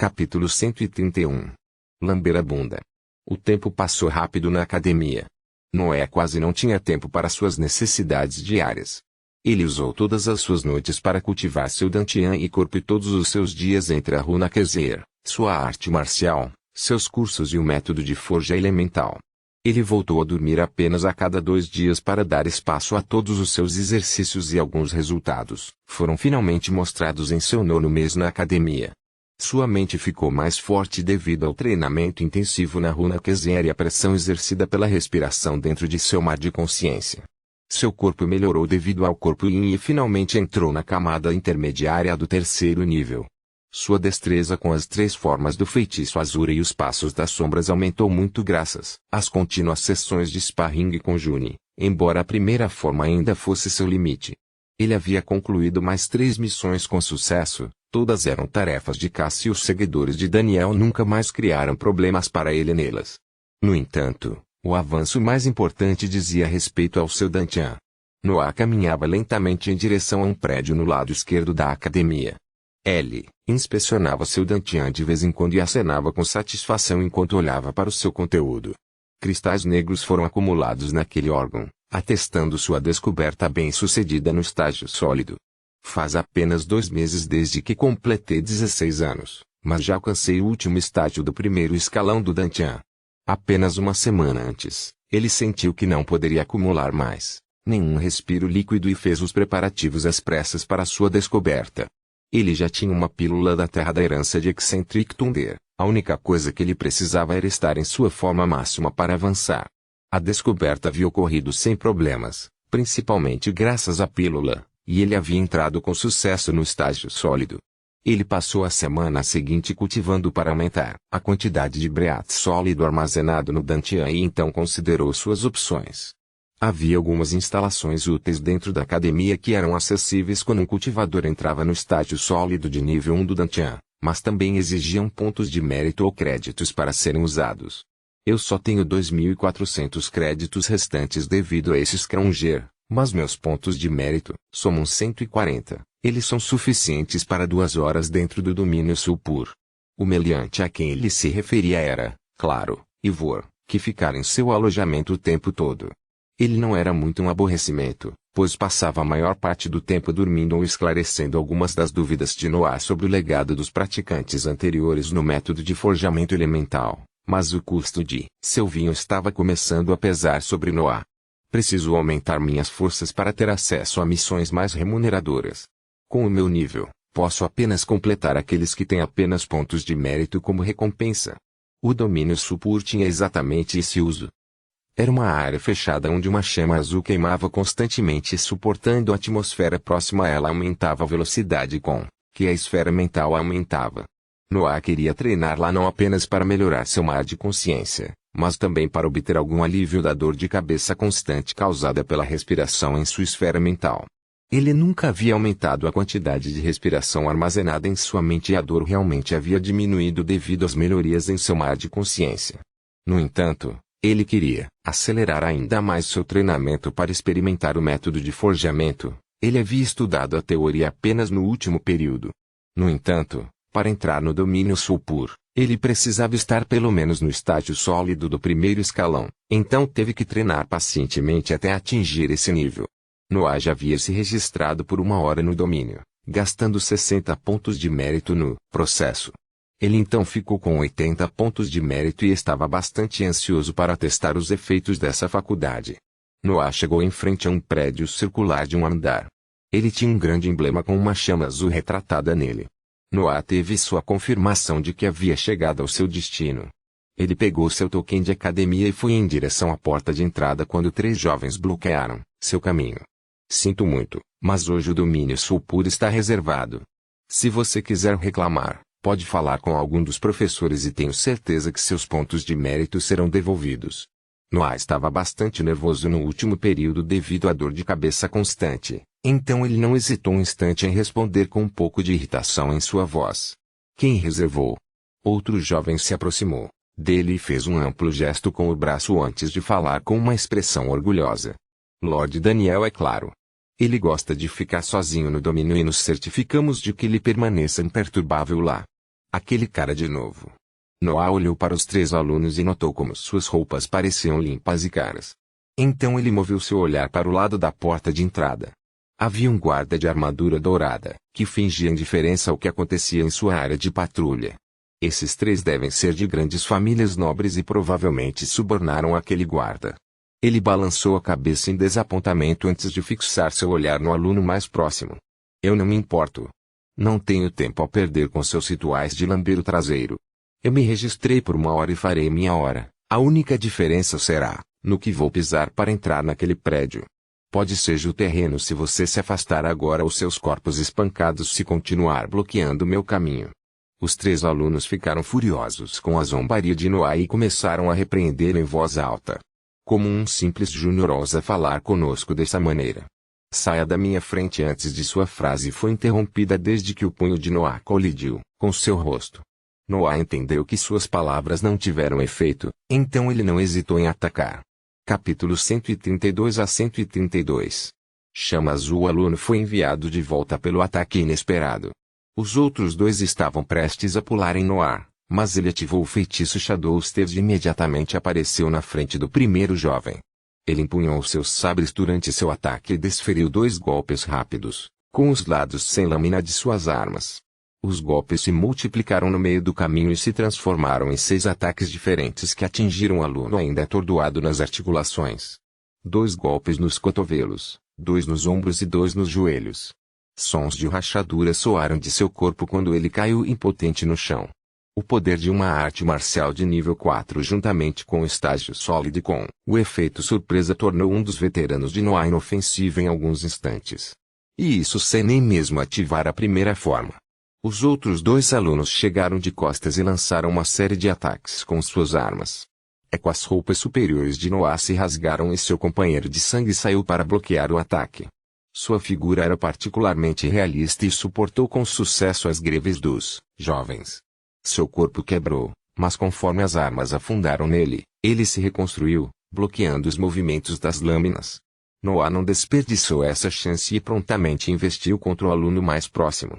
Capítulo 131. Lamber a bunda. O tempo passou rápido na academia. Noé quase não tinha tempo para suas necessidades diárias. Ele usou todas as suas noites para cultivar seu dantian e corpo e todos os seus dias entre a Runa Kezer, sua arte marcial, seus cursos e o método de forja elemental. Ele voltou a dormir apenas a cada 2 dias para dar espaço a todos os seus exercícios e alguns resultados foram finalmente mostrados em seu 9º mês na academia. Sua mente ficou mais forte devido ao treinamento intensivo na Runa Kezer e a pressão exercida pela respiração dentro de seu mar de consciência. Seu corpo melhorou devido ao corpo Yin e finalmente entrou na camada intermediária do 3º nível. Sua destreza com as 3 formas do feitiço Azura e os passos das sombras aumentou muito graças às contínuas sessões de sparring com Juni, embora a primeira forma ainda fosse seu limite. Ele havia concluído mais 3 missões com sucesso, todas eram tarefas de caça e os seguidores de Daniel nunca mais criaram problemas para ele nelas. No entanto, o avanço mais importante dizia respeito ao seu dantian. Noah caminhava lentamente em direção a um prédio no lado esquerdo da academia. Ele inspecionava seu dantian de vez em quando e acenava com satisfação enquanto olhava para o seu conteúdo. Cristais negros foram acumulados naquele órgão, atestando sua descoberta bem-sucedida no estágio sólido. Faz apenas 2 meses desde que completei 16 anos, mas já alcancei o último estágio do 1º escalão do dantian. Apenas uma semana antes, ele sentiu que não poderia acumular mais nenhum respiro líquido e fez os preparativos às pressas para sua descoberta. Ele já tinha uma pílula da terra da herança de Eccentric Thunder, a única coisa que ele precisava era estar em sua forma máxima para avançar. A descoberta havia ocorrido sem problemas, principalmente graças à pílula, e ele havia entrado com sucesso no estágio sólido. Ele passou a semana seguinte cultivando para aumentar a quantidade de breath sólido armazenado no dantian e então considerou suas opções. Havia algumas instalações úteis dentro da academia que eram acessíveis quando um cultivador entrava no estágio sólido de nível 1 do dantian, mas também exigiam pontos de mérito ou créditos para serem usados. Eu só tenho 2.400 créditos restantes devido a esse Scrounger, mas meus pontos de mérito somam 140. Eles são suficientes para 2 horas dentro do domínio Sulpur. O meliante a quem ele se referia era, claro, Ivor, que ficara em seu alojamento o tempo todo. Ele não era muito um aborrecimento, pois passava a maior parte do tempo dormindo ou esclarecendo algumas das dúvidas de Noah sobre o legado dos praticantes anteriores no método de forjamento elemental, mas o custo de seu vinho estava começando a pesar sobre Noah. Preciso aumentar minhas forças para ter acesso a missões mais remuneradoras. Com o meu nível, posso apenas completar aqueles que têm apenas pontos de mérito como recompensa. O domínio Sulpur tinha exatamente esse uso. Era uma área fechada onde uma chama azul queimava constantemente e suportando a atmosfera próxima a ela aumentava a velocidade com que a esfera mental aumentava. Noah queria treinar lá não apenas para melhorar seu mar de consciência, mas também para obter algum alívio da dor de cabeça constante causada pela respiração em sua esfera mental. Ele nunca havia aumentado a quantidade de respiração armazenada em sua mente e a dor realmente havia diminuído devido às melhorias em seu mar de consciência. No entanto, ele queria acelerar ainda mais seu treinamento para experimentar o método de forjamento. Ele havia estudado a teoria apenas no último período. No entanto, para entrar no domínio Sulpur, ele precisava estar pelo menos no estágio sólido do 1º escalão, então teve que treinar pacientemente até atingir esse nível. Noah já havia se registrado por 1 hora no domínio, gastando 60 pontos de mérito no processo. Ele então ficou com 80 pontos de mérito e estava bastante ansioso para testar os efeitos dessa faculdade. Noah chegou em frente a um prédio circular de 1 andar. Ele tinha um grande emblema com uma chama azul retratada nele. Noah teve sua confirmação de que havia chegado ao seu destino. Ele pegou seu token de academia e foi em direção à porta de entrada quando 3 jovens bloquearam seu caminho. Sinto muito, mas hoje o domínio Sulpur está reservado. Se você quiser reclamar, pode falar com algum dos professores e tenho certeza que seus pontos de mérito serão devolvidos. Noah estava bastante nervoso no último período devido à dor de cabeça constante, então ele não hesitou um instante em responder com um pouco de irritação em sua voz. Quem reservou? Outro jovem se aproximou dele e fez um amplo gesto com o braço antes de falar com uma expressão orgulhosa. Lord Daniel, é claro. Ele gosta de ficar sozinho no domínio e nos certificamos de que ele permaneça imperturbável lá. Aquele cara de novo. Noah olhou para os 3 alunos e notou como suas roupas pareciam limpas e caras. Então ele moveu seu olhar para o lado da porta de entrada. Havia um guarda de armadura dourada, que fingia indiferença ao que acontecia em sua área de patrulha. Esses 3 devem ser de grandes famílias nobres e provavelmente subornaram aquele guarda. Ele balançou a cabeça em desapontamento antes de fixar seu olhar no aluno mais próximo. Eu não me importo. Não tenho tempo a perder com seus rituais de lamber o traseiro. Eu me registrei por 1 hora e farei minha hora. A única diferença será no que vou pisar para entrar naquele prédio. Pode ser o terreno se você se afastar agora ou seus corpos espancados se continuar bloqueando meu caminho. Os 3 alunos ficaram furiosos com a zombaria de Noah e começaram a repreendê-lo em voz alta. Como um simples júnior ousa falar conosco dessa maneira? Saia da minha frente antes de sua frase foi interrompida desde que o punho de Noah colidiu com seu rosto. Noah entendeu que suas palavras não tiveram efeito, então ele não hesitou em atacar. Capítulo 132 a 132. Chama Azul. O aluno foi enviado de volta pelo ataque inesperado. Os outros 2 estavam prestes a pular em Noah, mas ele ativou o feitiço Shadow Stave e imediatamente apareceu na frente do primeiro jovem. Ele empunhou seus sabres durante seu ataque e desferiu 2 golpes rápidos, com os lados sem lâmina de suas armas. Os golpes se multiplicaram no meio do caminho e se transformaram em 6 ataques diferentes que atingiram o aluno ainda atordoado nas articulações. 2 golpes nos cotovelos, 2 nos ombros e 2 nos joelhos. Sons de rachadura soaram de seu corpo quando ele caiu impotente no chão. O poder de uma arte marcial de nível 4 juntamente com o estágio sólido com o efeito surpresa tornou um dos veteranos de Noah inofensivo em alguns instantes. E isso sem nem mesmo ativar a primeira forma. Os outros 2 alunos chegaram de costas e lançaram uma série de ataques com suas armas. Com as roupas superiores de Noah se rasgaram e seu companheiro de sangue saiu para bloquear o ataque. Sua figura era particularmente realista e suportou com sucesso as greves dos jovens. Seu corpo quebrou, mas conforme as armas afundaram nele, ele se reconstruiu, bloqueando os movimentos das lâminas. Noah não desperdiçou essa chance e prontamente investiu contra o aluno mais próximo.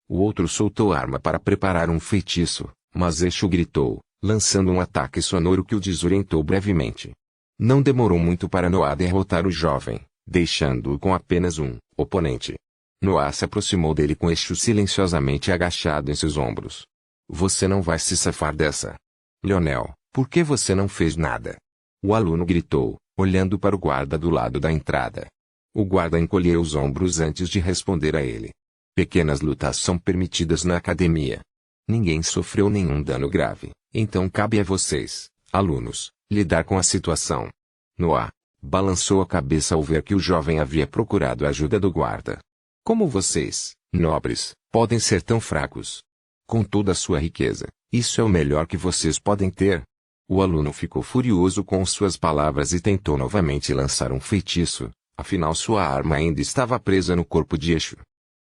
O outro soltou a arma para preparar um feitiço, mas Exu gritou, lançando um ataque sonoro que o desorientou brevemente. Não demorou muito para Noah derrotar o jovem, deixando-o com apenas um oponente. Noah se aproximou dele com Exu silenciosamente agachado em seus ombros. Você não vai se safar dessa. Leonel, por que você não fez nada? O aluno gritou, olhando para o guarda do lado da entrada. O guarda encolheu os ombros antes de responder a ele. Pequenas lutas são permitidas na academia. Ninguém sofreu nenhum dano grave, então cabe a vocês, alunos, lidar com a situação. Noah balançou a cabeça ao ver que o jovem havia procurado a ajuda do guarda. Como vocês, nobres, podem ser tão fracos? Com toda a sua riqueza, isso é o melhor que vocês podem ter? O aluno ficou furioso com suas palavras e tentou novamente lançar um feitiço, afinal sua arma ainda estava presa no corpo de Exu.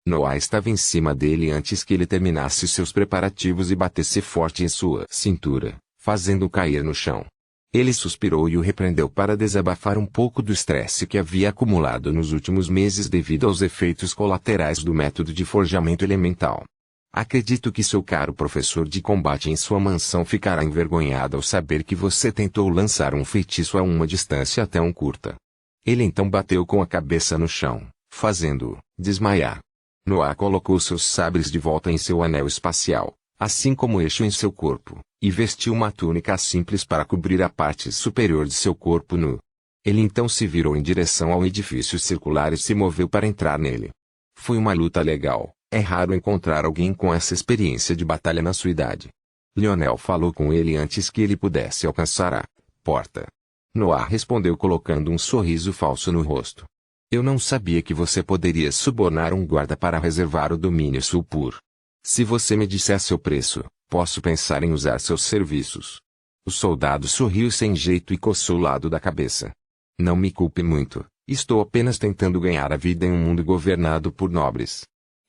Noah estava em cima dele antes que ele terminasse seus preparativos e batesse forte em sua cintura, fazendo-o cair no chão. Ele suspirou e o repreendeu para desabafar um pouco do estresse que havia acumulado nos últimos meses devido aos efeitos colaterais do método de forjamento elemental. Acredito que seu caro professor de combate em sua mansão ficará envergonhado ao saber que você tentou lançar um feitiço a uma distância tão curta. Ele então bateu com a cabeça no chão, fazendo-o desmaiar. Noah colocou seus sabres de volta em seu anel espacial, assim como Exu em seu corpo, e vestiu uma túnica simples para cobrir a parte superior de seu corpo nu. Ele então se virou em direção ao edifício circular e se moveu para entrar nele. Foi uma luta legal, é raro encontrar alguém com essa experiência de batalha na sua idade. Leonel falou com ele antes que ele pudesse alcançar a porta. Noah respondeu colocando um sorriso falso no rosto. Eu não sabia que você poderia subornar um guarda para reservar o domínio Sulpur. Se você me dissesse o preço, posso pensar em usar seus serviços. O soldado sorriu sem jeito e coçou o lado da cabeça. Não me culpe muito, estou apenas tentando ganhar a vida em um mundo governado por nobres.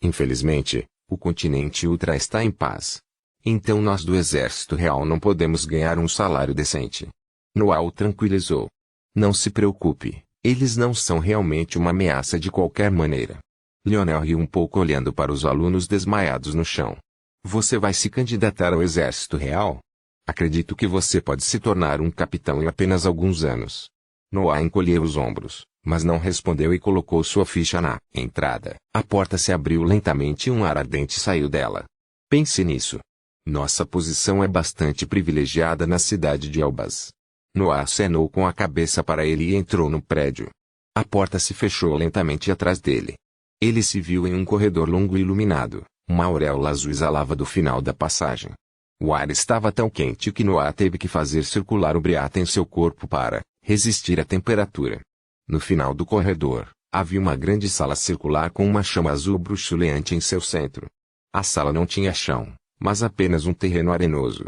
Infelizmente, o continente Ultra está em paz. Então nós do Exército Real não podemos ganhar um salário decente. Noah o tranquilizou. Não se preocupe. Eles não são realmente uma ameaça de qualquer maneira. Leonel riu um pouco olhando para os alunos desmaiados no chão. Você vai se candidatar ao exército real? Acredito que você pode se tornar um capitão em apenas alguns anos. Noah encolheu os ombros, mas não respondeu e colocou sua ficha na entrada. A porta se abriu lentamente e um ar ardente saiu dela. Pense nisso. Nossa posição é bastante privilegiada na cidade de Elbas. Noah acenou com a cabeça para ele e entrou no prédio. A porta se fechou lentamente atrás dele. Ele se viu em um corredor longo e iluminado. Uma auréola azul exalava do final da passagem. O ar estava tão quente que Noah teve que fazer circular o briata em seu corpo para resistir à temperatura. No final do corredor, havia uma grande sala circular com uma chama azul bruxuleante em seu centro. A sala não tinha chão, mas apenas um terreno arenoso.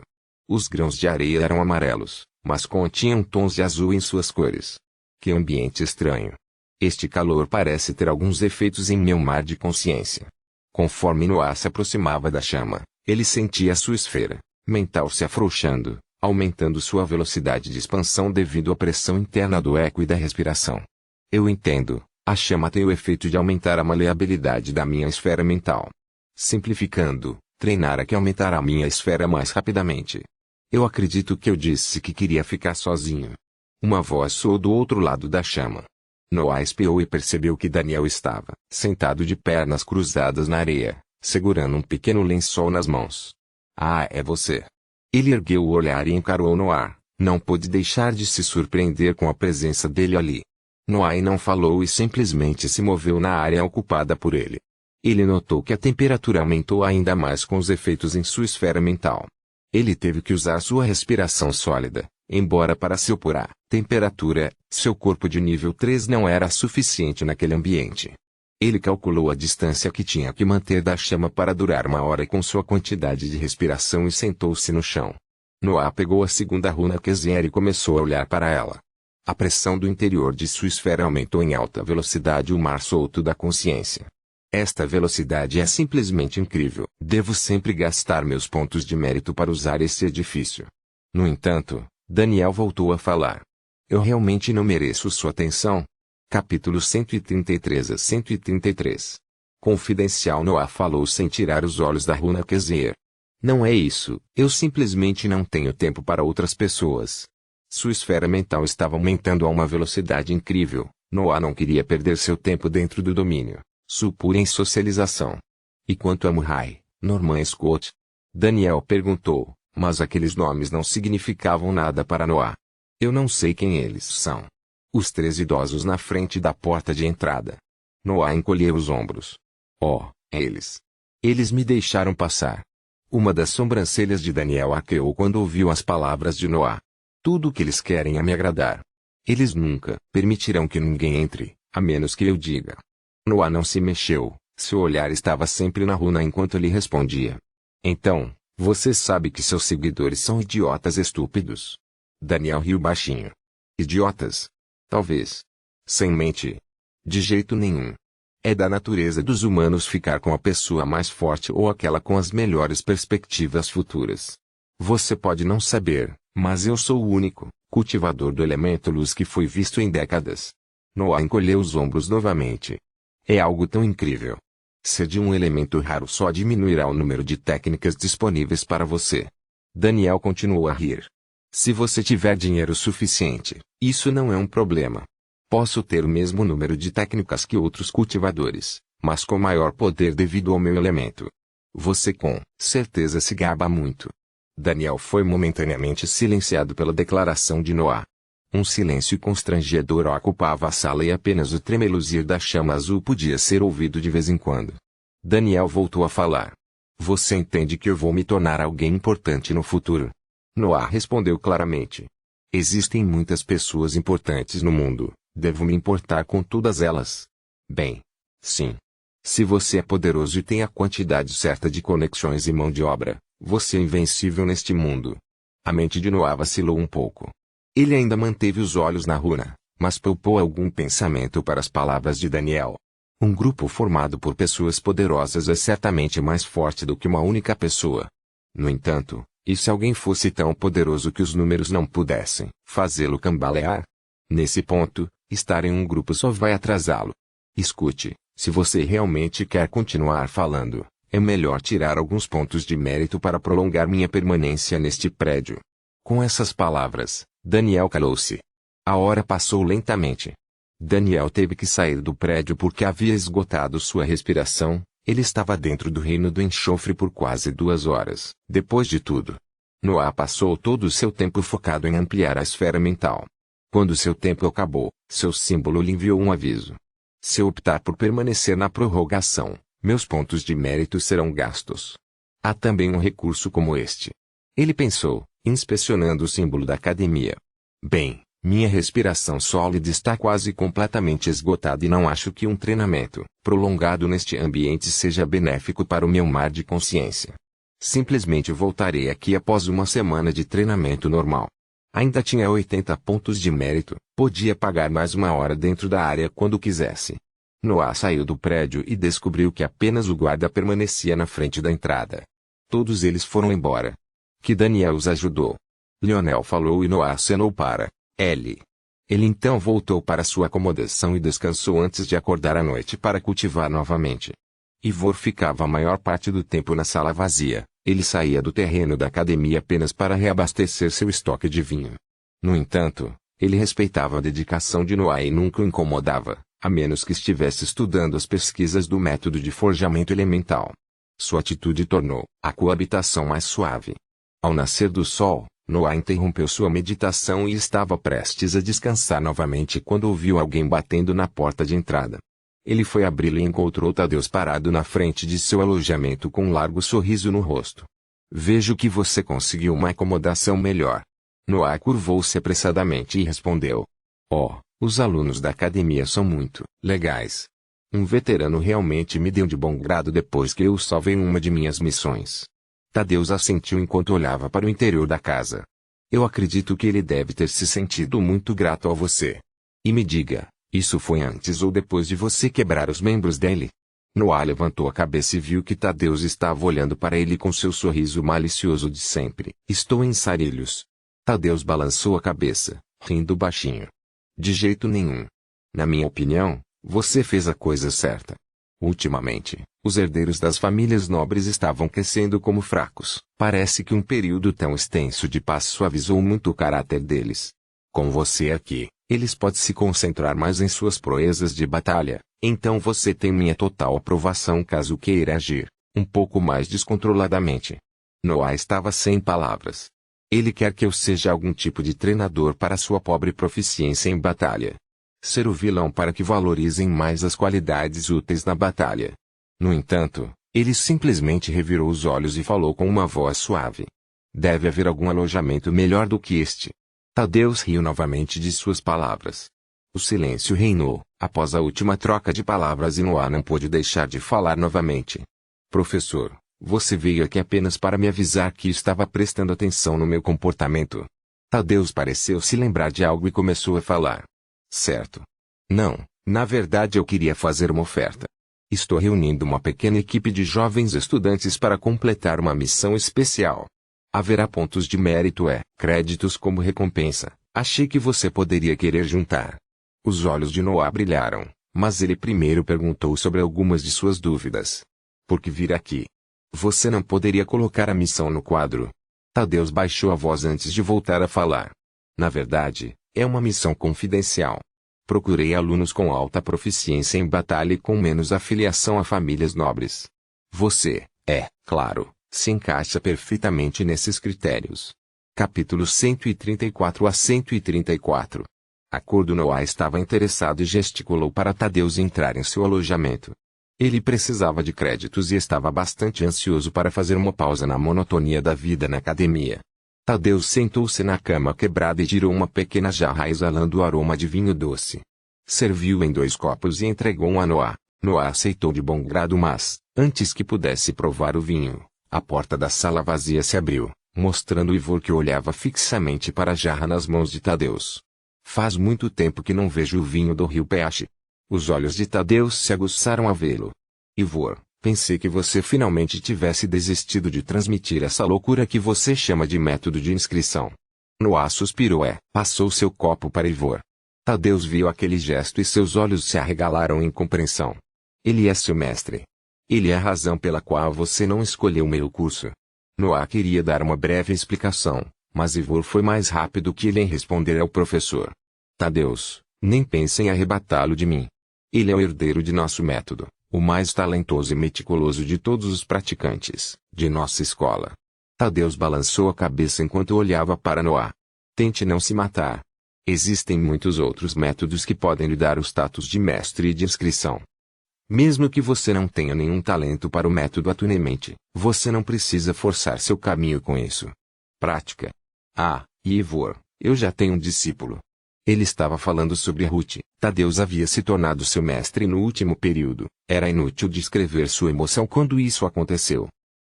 Os grãos de areia eram amarelos, mas continham tons de azul em suas cores. Que ambiente estranho. Este calor parece ter alguns efeitos em meu mar de consciência. Conforme Noah se aproximava da chama, ele sentia sua esfera mental se afrouxando, aumentando sua velocidade de expansão devido à pressão interna do eco e da respiração. Eu entendo, a chama tem o efeito de aumentar a maleabilidade da minha esfera mental. Simplificando, treinar a que aumentará a minha esfera mais rapidamente. Eu acredito que eu disse que queria ficar sozinho. Uma voz soou do outro lado da chama. Noah espiou e percebeu que Daniel estava sentado de pernas cruzadas na areia, segurando um pequeno lençol nas mãos. Ah, é você. Ele ergueu o olhar e encarou Noah. Não pôde deixar de se surpreender com a presença dele ali. Noah não falou e simplesmente se moveu na área ocupada por ele. Ele notou que a temperatura aumentou ainda mais com os efeitos em sua esfera mental. Ele teve que usar sua respiração sólida, embora para se opor à temperatura, seu corpo de nível 3 não era suficiente naquele ambiente. Ele calculou a distância que tinha que manter da chama para durar uma hora com sua quantidade de respiração e sentou-se no chão. Noah pegou a segunda runa Kezier e começou a olhar para ela. A pressão do interior de sua esfera aumentou em alta velocidade o mar solto da consciência. Esta velocidade é simplesmente incrível. Devo sempre gastar meus pontos de mérito para usar esse edifício. No entanto, Daniel voltou a falar. Eu realmente não mereço sua atenção? Capítulo 133 a 133. Confidencial. Noah falou sem tirar os olhos da runa Kezier. Não é isso, eu simplesmente não tenho tempo para outras pessoas. Sua esfera mental estava aumentando a uma velocidade incrível. Noah não queria perder seu tempo dentro do domínio. Supura em socialização. E quanto a Murray, Norman Scott? Daniel perguntou, mas aqueles nomes não significavam nada para Noah. Eu não sei quem eles são. Os 3 idosos na frente da porta de entrada. Noah encolheu os ombros. Oh, eles. Eles me deixaram passar. Uma das sobrancelhas de Daniel arqueou quando ouviu as palavras de Noah. Tudo o que eles querem é me agradar. Eles nunca permitirão que ninguém entre, a menos que eu diga. Noah não se mexeu, seu olhar estava sempre na runa enquanto ele respondia. Então, você sabe que seus seguidores são idiotas estúpidos. Daniel riu baixinho. Idiotas? Talvez. Sem mente? De jeito nenhum. É da natureza dos humanos ficar com a pessoa mais forte ou aquela com as melhores perspectivas futuras. Você pode não saber, mas eu sou o único cultivador do elemento luz que foi visto em décadas. Noah encolheu os ombros novamente. É algo tão incrível. Ser de um elemento raro só diminuirá o número de técnicas disponíveis para você. Daniel continuou a rir. Se você tiver dinheiro suficiente, isso não é um problema. Posso ter o mesmo número de técnicas que outros cultivadores, mas com maior poder devido ao meu elemento. Você com certeza se gaba muito. Daniel foi momentaneamente silenciado pela declaração de Noah. Um silêncio constrangedor ocupava a sala e apenas o tremeluzir da chama azul podia ser ouvido de vez em quando. Daniel voltou a falar. Você entende que eu vou me tornar alguém importante no futuro? Noah respondeu claramente. Existem muitas pessoas importantes no mundo, devo me importar com todas elas. Bem, sim. Se você é poderoso e tem a quantidade certa de conexões e mão de obra, você é invencível neste mundo. A mente de Noah vacilou um pouco. Ele ainda manteve os olhos na runa, mas poupou algum pensamento para as palavras de Daniel. Um grupo formado por pessoas poderosas é certamente mais forte do que uma única pessoa. No entanto, e se alguém fosse tão poderoso que os números não pudessem fazê-lo cambalear? Nesse ponto, estar em um grupo só vai atrasá-lo. Escute, se você realmente quer continuar falando, É melhor tirar alguns pontos de mérito para prolongar minha permanência neste prédio. Com essas palavras, Daniel calou-se. A hora passou lentamente. Daniel teve que sair do prédio porque havia esgotado sua respiração. Ele estava dentro do reino do enxofre por quase 2 horas. Depois de tudo, Noah passou todo o seu tempo focado em ampliar a esfera mental. Quando seu tempo acabou, seu símbolo lhe enviou um aviso. Se eu optar por permanecer na prorrogação, meus pontos de mérito serão gastos. Há também um recurso como este. Ele pensou, inspecionando o símbolo da academia. Bem, minha respiração sólida está quase completamente esgotada e não acho que um treinamento prolongado neste ambiente seja benéfico para o meu mar de consciência. Simplesmente voltarei aqui após uma semana de treinamento normal. Ainda tinha 80 pontos de mérito, podia pagar mais 1 hora dentro da área quando quisesse. Noah saiu do prédio e descobriu que apenas o guarda permanecia na frente da entrada. Todos eles foram embora. Que Daniel os ajudou. Lionel falou e Noah acenou para Ellie. Ele então voltou para sua acomodação e descansou antes de acordar à noite para cultivar novamente. Ivor ficava a maior parte do tempo na sala vazia. Ele saía do terreno da academia apenas para reabastecer seu estoque de vinho. No entanto, ele respeitava a dedicação de Noah e nunca o incomodava, a menos que estivesse estudando as pesquisas do método de forjamento elemental. Sua atitude tornou a coabitação mais suave. Ao nascer do sol, Noah interrompeu sua meditação e estava prestes a descansar novamente quando ouviu alguém batendo na porta de entrada. Ele foi abri-la e encontrou Tadeus parado na frente de seu alojamento com um largo sorriso no rosto. Vejo que você conseguiu uma acomodação melhor. Noah curvou-se apressadamente e respondeu. Oh, os alunos da academia são muito legais. Um veterano realmente me deu de bom grado depois que eu salvei uma de minhas missões. Tadeus assentiu enquanto olhava para o interior da casa. Eu acredito que ele deve ter se sentido muito grato a você. E me diga, isso foi antes ou depois de você quebrar os membros dele? Noah levantou a cabeça e viu que Tadeus estava olhando para ele com seu sorriso malicioso de sempre. Estou em Sarilhos. Tadeus balançou a cabeça, rindo baixinho. De jeito nenhum. Na minha opinião, você fez a coisa certa. Ultimamente, os herdeiros das famílias nobres estavam crescendo como fracos. Parece que um período tão extenso de paz suavizou muito o caráter deles. Com você aqui, eles podem se concentrar mais em suas proezas de batalha, então você tem minha total aprovação caso queira agir um pouco mais descontroladamente. Noah estava sem palavras. Ele quer que eu seja algum tipo de treinador para sua pobre proficiência em batalha. Ser o vilão para que valorizem mais as qualidades úteis na batalha. No entanto, ele simplesmente revirou os olhos e falou com uma voz suave. Deve haver algum alojamento melhor do que este. Tadeus riu novamente de suas palavras. O silêncio reinou, após a última troca de palavras e Noah não pôde deixar de falar novamente. Professor, você veio aqui apenas para me avisar que estava prestando atenção no meu comportamento. Tadeus pareceu se lembrar de algo e começou a falar. Certo. Não, na verdade eu queria fazer uma oferta. Estou reunindo uma pequena equipe de jovens estudantes para completar uma missão especial. Haverá pontos de mérito e créditos como recompensa. Achei que você poderia querer juntar. Os olhos de Noah brilharam, mas ele primeiro perguntou sobre algumas de suas dúvidas. Por que vir aqui? Você não poderia colocar a missão no quadro? Tadeus baixou a voz antes de voltar a falar. Na verdade, é uma missão confidencial. Procurei alunos com alta proficiência em batalha e com menos afiliação a famílias nobres. Você, claro, se encaixa perfeitamente nesses critérios. Capítulos 134 a 134. A cor do Noah estava interessado e gesticulou para Tadeus entrar em seu alojamento. Ele precisava de créditos e estava bastante ansioso para fazer uma pausa na monotonia da vida na academia. Tadeus sentou-se na cama quebrada e tirou uma pequena jarra exalando o aroma de vinho doce. Serviu em 2 copos e entregou um a Noah. Noah aceitou de bom grado mas, antes que pudesse provar o vinho, a porta da sala vazia se abriu, mostrando Ivor que olhava fixamente para a jarra nas mãos de Tadeus. Faz muito tempo que não vejo o vinho do Rio Peixe. Os olhos de Tadeus se aguçaram a vê-lo. Ivor, pensei que você finalmente tivesse desistido de transmitir essa loucura que você chama de método de inscrição. Noah suspirou e passou seu copo para Ivor. Tadeus viu aquele gesto e seus olhos se arregalaram em compreensão. Ele é seu mestre. Ele é a razão pela qual você não escolheu meu curso. Noah queria dar uma breve explicação, mas Ivor foi mais rápido que ele em responder ao professor. Tadeus, nem pense em arrebatá-lo de mim. Ele é o herdeiro de nosso método, o mais talentoso e meticuloso de todos os praticantes, de nossa escola. Tadeus balançou a cabeça enquanto olhava para Noah. Tente não se matar. Existem muitos outros métodos que podem lhe dar o status de mestre e de inscrição. Mesmo que você não tenha nenhum talento para o método atualmente, você não precisa forçar seu caminho com isso. Prática. Ivor, eu já tenho um discípulo. Ele estava falando sobre Ruth. Tadeus havia se tornado seu mestre no último período. Era inútil descrever sua emoção quando isso aconteceu.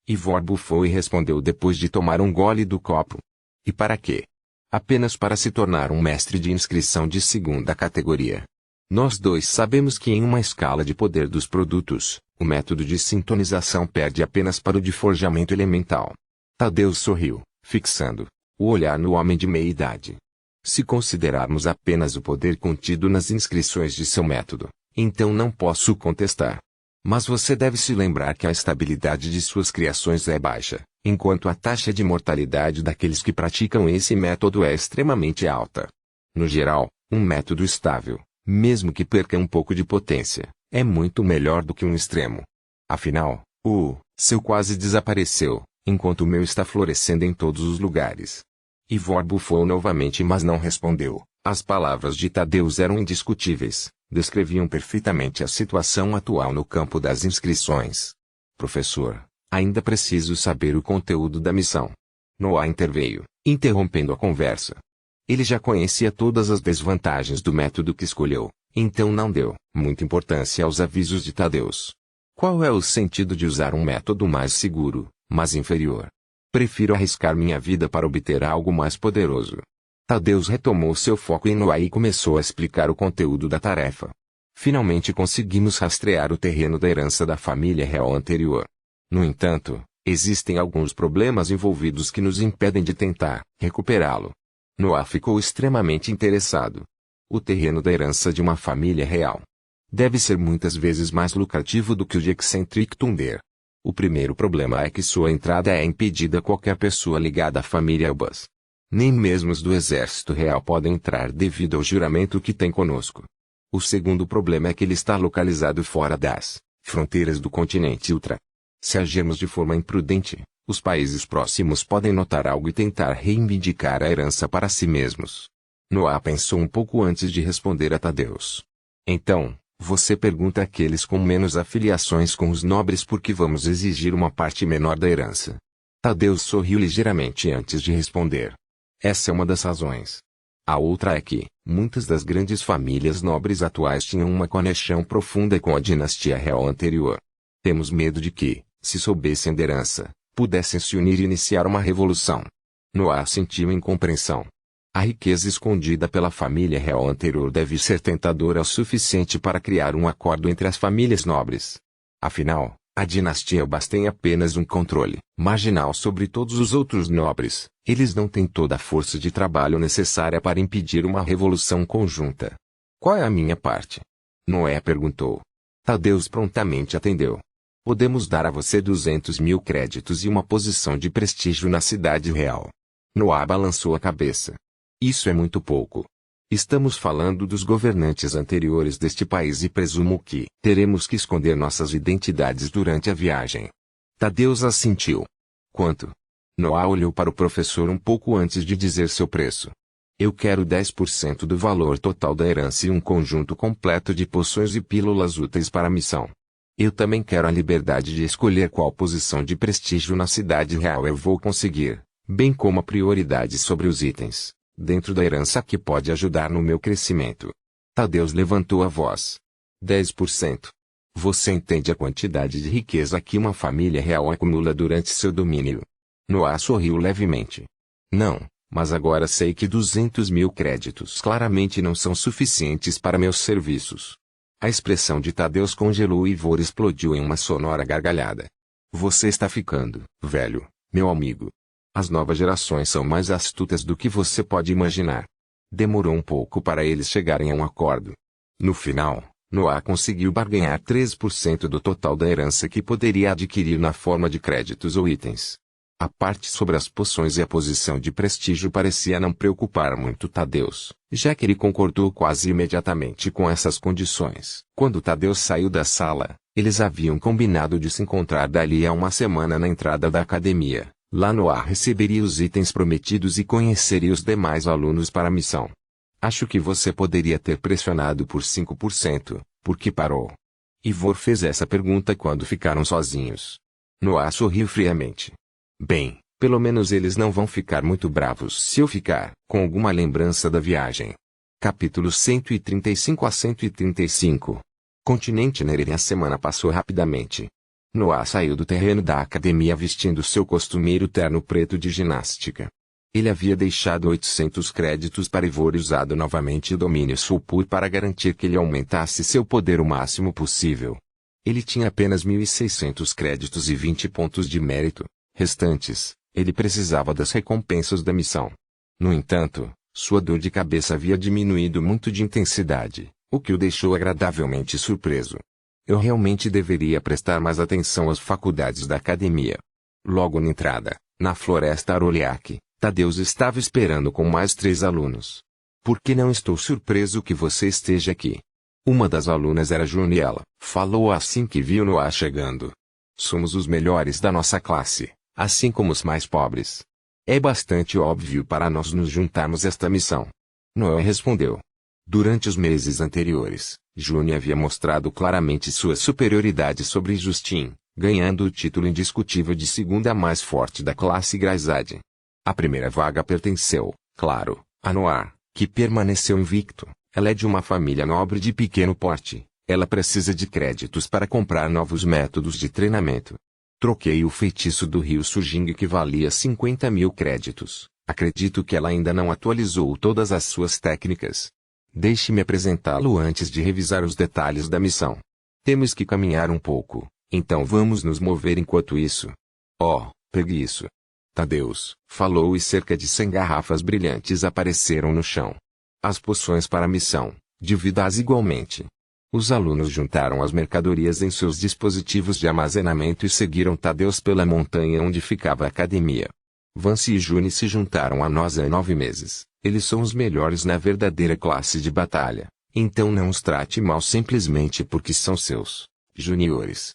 Ivor bufou e respondeu depois de tomar um gole do copo. E para quê? Apenas para se tornar um mestre de inscrição de segunda categoria. Nós dois sabemos que em uma escala de poder dos produtos, o método de sintonização perde apenas para o de forjamento elemental. Tadeus sorriu, fixando o olhar no homem de meia idade. Se considerarmos apenas o poder contido nas inscrições de seu método, então não posso contestar. Mas você deve se lembrar que a estabilidade de suas criações é baixa, enquanto a taxa de mortalidade daqueles que praticam esse método é extremamente alta. No geral, um método estável, mesmo que perca um pouco de potência, é muito melhor do que um extremo. Afinal, o seu quase desapareceu, enquanto o meu está florescendo em todos os lugares. Ivor bufou novamente, mas não respondeu. As palavras de Tadeus eram indiscutíveis, descreviam perfeitamente a situação atual no campo das inscrições. Professor, ainda preciso saber o conteúdo da missão. Noah interveio, interrompendo a conversa. Ele já conhecia todas as desvantagens do método que escolheu, então não deu muita importância aos avisos de Tadeus. Qual é o sentido de usar um método mais seguro, mas inferior? Prefiro arriscar minha vida para obter algo mais poderoso. Tadeus retomou seu foco em Noah e começou a explicar o conteúdo da tarefa. Finalmente conseguimos rastrear o terreno da herança da família real anterior. No entanto, existem alguns problemas envolvidos que nos impedem de tentar recuperá-lo. Noah ficou extremamente interessado. O terreno da herança de uma família real deve ser muitas vezes mais lucrativo do que o de Eccentric Thunder. O primeiro problema é que sua entrada é impedida a qualquer pessoa ligada à família Elbas. Nem mesmo os do exército real podem entrar devido ao juramento que tem conosco. O segundo problema é que ele está localizado fora das fronteiras do continente Ultra. Se agirmos de forma imprudente, os países próximos podem notar algo e tentar reivindicar a herança para si mesmos. Noah pensou um pouco antes de responder a Tadeus. Então, você pergunta àqueles com menos afiliações com os nobres por que vamos exigir uma parte menor da herança. Tadeus sorriu ligeiramente antes de responder. Essa é uma das razões. A outra é que, muitas das grandes famílias nobres atuais tinham uma conexão profunda com a dinastia real anterior. Temos medo de que, se soubessem da herança, pudessem se unir e iniciar uma revolução. Noah sentiu incompreensão. A riqueza escondida pela família real anterior deve ser tentadora o suficiente para criar um acordo entre as famílias nobres. Afinal, a dinastia Elbas tem apenas um controle marginal sobre todos os outros nobres. Eles não têm toda a força de trabalho necessária para impedir uma revolução conjunta. Qual é a minha parte? Noé perguntou. Tadeus prontamente atendeu. Podemos dar a você 200.000 créditos e uma posição de prestígio na cidade real. Noah balançou a cabeça. Isso é muito pouco. Estamos falando dos governantes anteriores deste país e presumo que teremos que esconder nossas identidades durante a viagem. Tadeus assentiu. Quanto? Noah olhou para o professor um pouco antes de dizer seu preço. Eu quero 10% do valor total da herança e um conjunto completo de poções e pílulas úteis para a missão. Eu também quero a liberdade de escolher qual posição de prestígio na cidade real eu vou conseguir, bem como a prioridade sobre os itens dentro da herança que pode ajudar no meu crescimento. Tadeus levantou a voz. 10%. Você entende a quantidade de riqueza que uma família real acumula durante seu domínio? Noah sorriu levemente. Não, mas agora sei que 200.000 créditos claramente não são suficientes para meus serviços. A expressão de Tadeus congelou e Ivor explodiu em uma sonora gargalhada. Você está ficando velho, meu amigo. As novas gerações são mais astutas do que você pode imaginar. Demorou um pouco para eles chegarem a um acordo. No final, Noé conseguiu barganhar 3% do total da herança que poderia adquirir na forma de créditos ou itens. A parte sobre as poções e a posição de prestígio parecia não preocupar muito Tadeus, já que ele concordou quase imediatamente com essas condições. Quando Tadeus saiu da sala, eles haviam combinado de se encontrar dali a uma semana na entrada da academia. Lá Noé receberia os itens prometidos e conheceria os demais alunos para a missão. Acho que você poderia ter pressionado por 5%, por que parou? Ivor fez essa pergunta quando ficaram sozinhos. Noé sorriu friamente. Bem, pelo menos eles não vão ficar muito bravos se eu ficar com alguma lembrança da viagem. Capítulos 135 a 135. Continente Nereri. A semana passou rapidamente. Noé saiu do terreno da academia vestindo seu costumeiro terno preto de ginástica. Ele havia deixado 800 créditos para Ivor e usado novamente o domínio Sulpur para garantir que ele aumentasse seu poder o máximo possível. Ele tinha apenas 1.600 créditos e 20 pontos de mérito. Restantes, ele precisava das recompensas da missão. No entanto, sua dor de cabeça havia diminuído muito de intensidade, o que o deixou agradavelmente surpreso. Eu realmente deveria prestar mais atenção às faculdades da academia. Logo na entrada, na floresta Aroliaque, Tadeus estava esperando com mais 3 alunos. Por que não estou surpreso que você esteja aqui? Uma das alunas era Juniela, falou assim que viu Noé chegando. Somos os melhores da nossa classe, assim como os mais pobres. É bastante óbvio para nós nos juntarmos a esta missão. Noé respondeu. Durante os meses anteriores, Juni havia mostrado claramente sua superioridade sobre Justin, ganhando o título indiscutível de segunda mais forte da classe Grisade. A primeira vaga pertenceu, claro, a Noé, que permaneceu invicto. Ela é de uma família nobre de pequeno porte. Ela precisa de créditos para comprar novos métodos de treinamento. Troquei o feitiço do rio Sujing que valia 50.000 créditos. Acredito que ela ainda não atualizou todas as suas técnicas. Deixe-me apresentá-lo antes de revisar os detalhes da missão. Temos que caminhar um pouco, então vamos nos mover enquanto isso. Oh, pegue isso. Tadeus falou e cerca de 100 garrafas brilhantes apareceram no chão. As poções para a missão, divida-as igualmente. Os alunos juntaram as mercadorias em seus dispositivos de armazenamento e seguiram Tadeus pela montanha onde ficava a academia. Vance e Juni se juntaram a nós há 9 meses. Eles são os melhores na verdadeira classe de batalha, então não os trate mal simplesmente porque são seus juniores.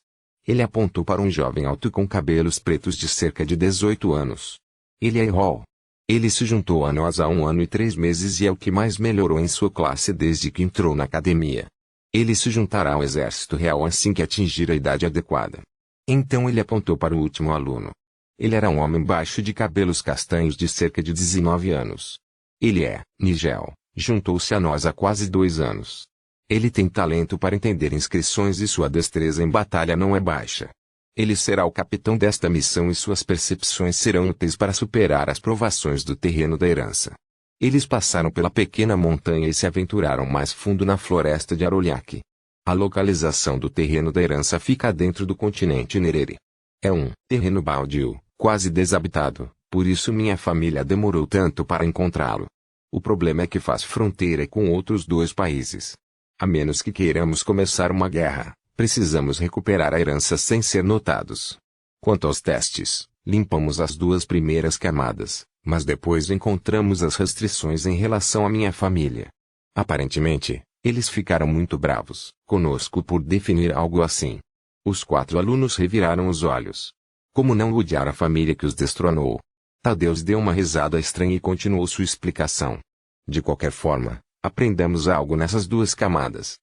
Ele apontou para um jovem alto com cabelos pretos de cerca de 18 anos. Ele é Errol. Ele se juntou a nós há 1 ano e 3 meses e é o que mais melhorou em sua classe desde que entrou na academia. Ele se juntará ao exército real assim que atingir a idade adequada. Então ele apontou para o último aluno. Ele era um homem baixo de cabelos castanhos de cerca de 19 anos. Ele é Nigel, juntou-se a nós há quase 2 anos. Ele tem talento para entender inscrições e sua destreza em batalha não é baixa. Ele será o capitão desta missão e suas percepções serão úteis para superar as provações do terreno da herança. Eles passaram pela pequena montanha e se aventuraram mais fundo na floresta de Aroliaque. A localização do terreno da herança fica dentro do continente Nereri. É um terreno baldio, quase desabitado, por isso minha família demorou tanto para encontrá-lo. O problema é que faz fronteira com outros 2 países. A menos que queiramos começar uma guerra, precisamos recuperar a herança sem ser notados. Quanto aos testes, limpamos as 2 primeiras camadas, mas depois encontramos as restrições em relação à minha família. Aparentemente, eles ficaram muito bravos conosco por definir algo assim. Os 4 alunos reviraram os olhos. Como não odiar a família que os destronou? Tadeus deu uma risada estranha e continuou sua explicação. De qualquer forma, aprendemos algo nessas 2 camadas.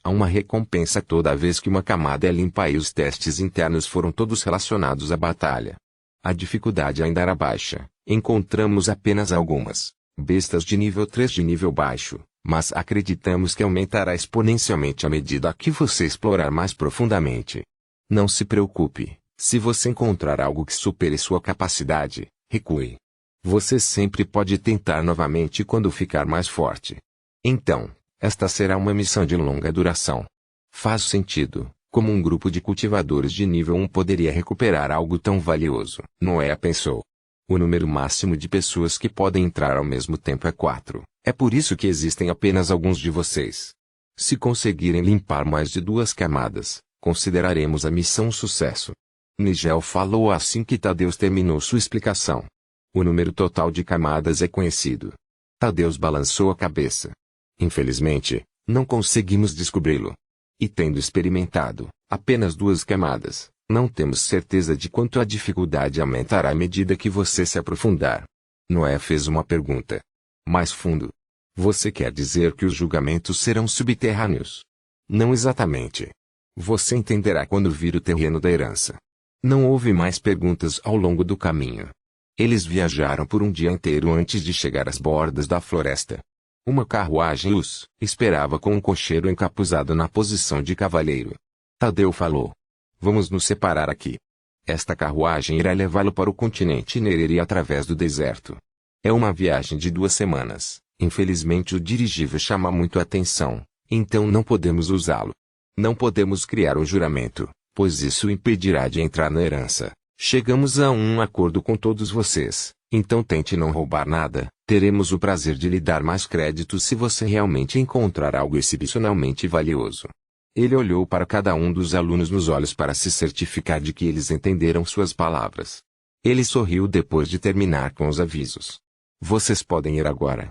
Há uma recompensa toda vez que uma camada é limpa e os testes internos foram todos relacionados à batalha. A dificuldade ainda era baixa, encontramos apenas algumas bestas de nível 3 de nível baixo, mas acreditamos que aumentará exponencialmente à medida que você explorar mais profundamente. Não se preocupe, se você encontrar algo que supere sua capacidade, recue. Você sempre pode tentar novamente quando ficar mais forte. Então, esta será uma missão de longa duração. Faz sentido, como um grupo de cultivadores de nível 1 poderia recuperar algo tão valioso? Noé pensou. O número máximo de pessoas que podem entrar ao mesmo tempo é 4. É por isso que existem apenas alguns de vocês. Se conseguirem limpar mais de 2 camadas, consideraremos a missão um sucesso. Nigel falou assim que Thaddeus terminou sua explicação. O número total de camadas é conhecido. Thaddeus balançou a cabeça. Infelizmente, não conseguimos descobri-lo. E tendo experimentado apenas 2 camadas, não temos certeza de quanto a dificuldade aumentará à medida que você se aprofundar. Noé fez uma pergunta. Mais fundo. Você quer dizer que os julgamentos serão subterrâneos? Não exatamente. Você entenderá quando vir o terreno da herança. Não houve mais perguntas ao longo do caminho. Eles viajaram por um dia inteiro antes de chegar às bordas da floresta. Uma carruagem os esperava com um cocheiro encapuzado na posição de cavaleiro. Tadeu falou. Vamos nos separar aqui. Esta carruagem irá levá-lo para o continente Nereri através do deserto. É uma viagem de 2 semanas. Infelizmente o dirigível chama muito a atenção, então não podemos usá-lo. Não podemos criar um juramento, pois isso o impedirá de entrar na herança. Chegamos a um acordo com todos vocês, então tente não roubar nada. Teremos o prazer de lhe dar mais crédito se você realmente encontrar algo excepcionalmente valioso. Ele olhou para cada um dos alunos nos olhos para se certificar de que eles entenderam suas palavras. Ele sorriu depois de terminar com os avisos. Vocês podem ir agora.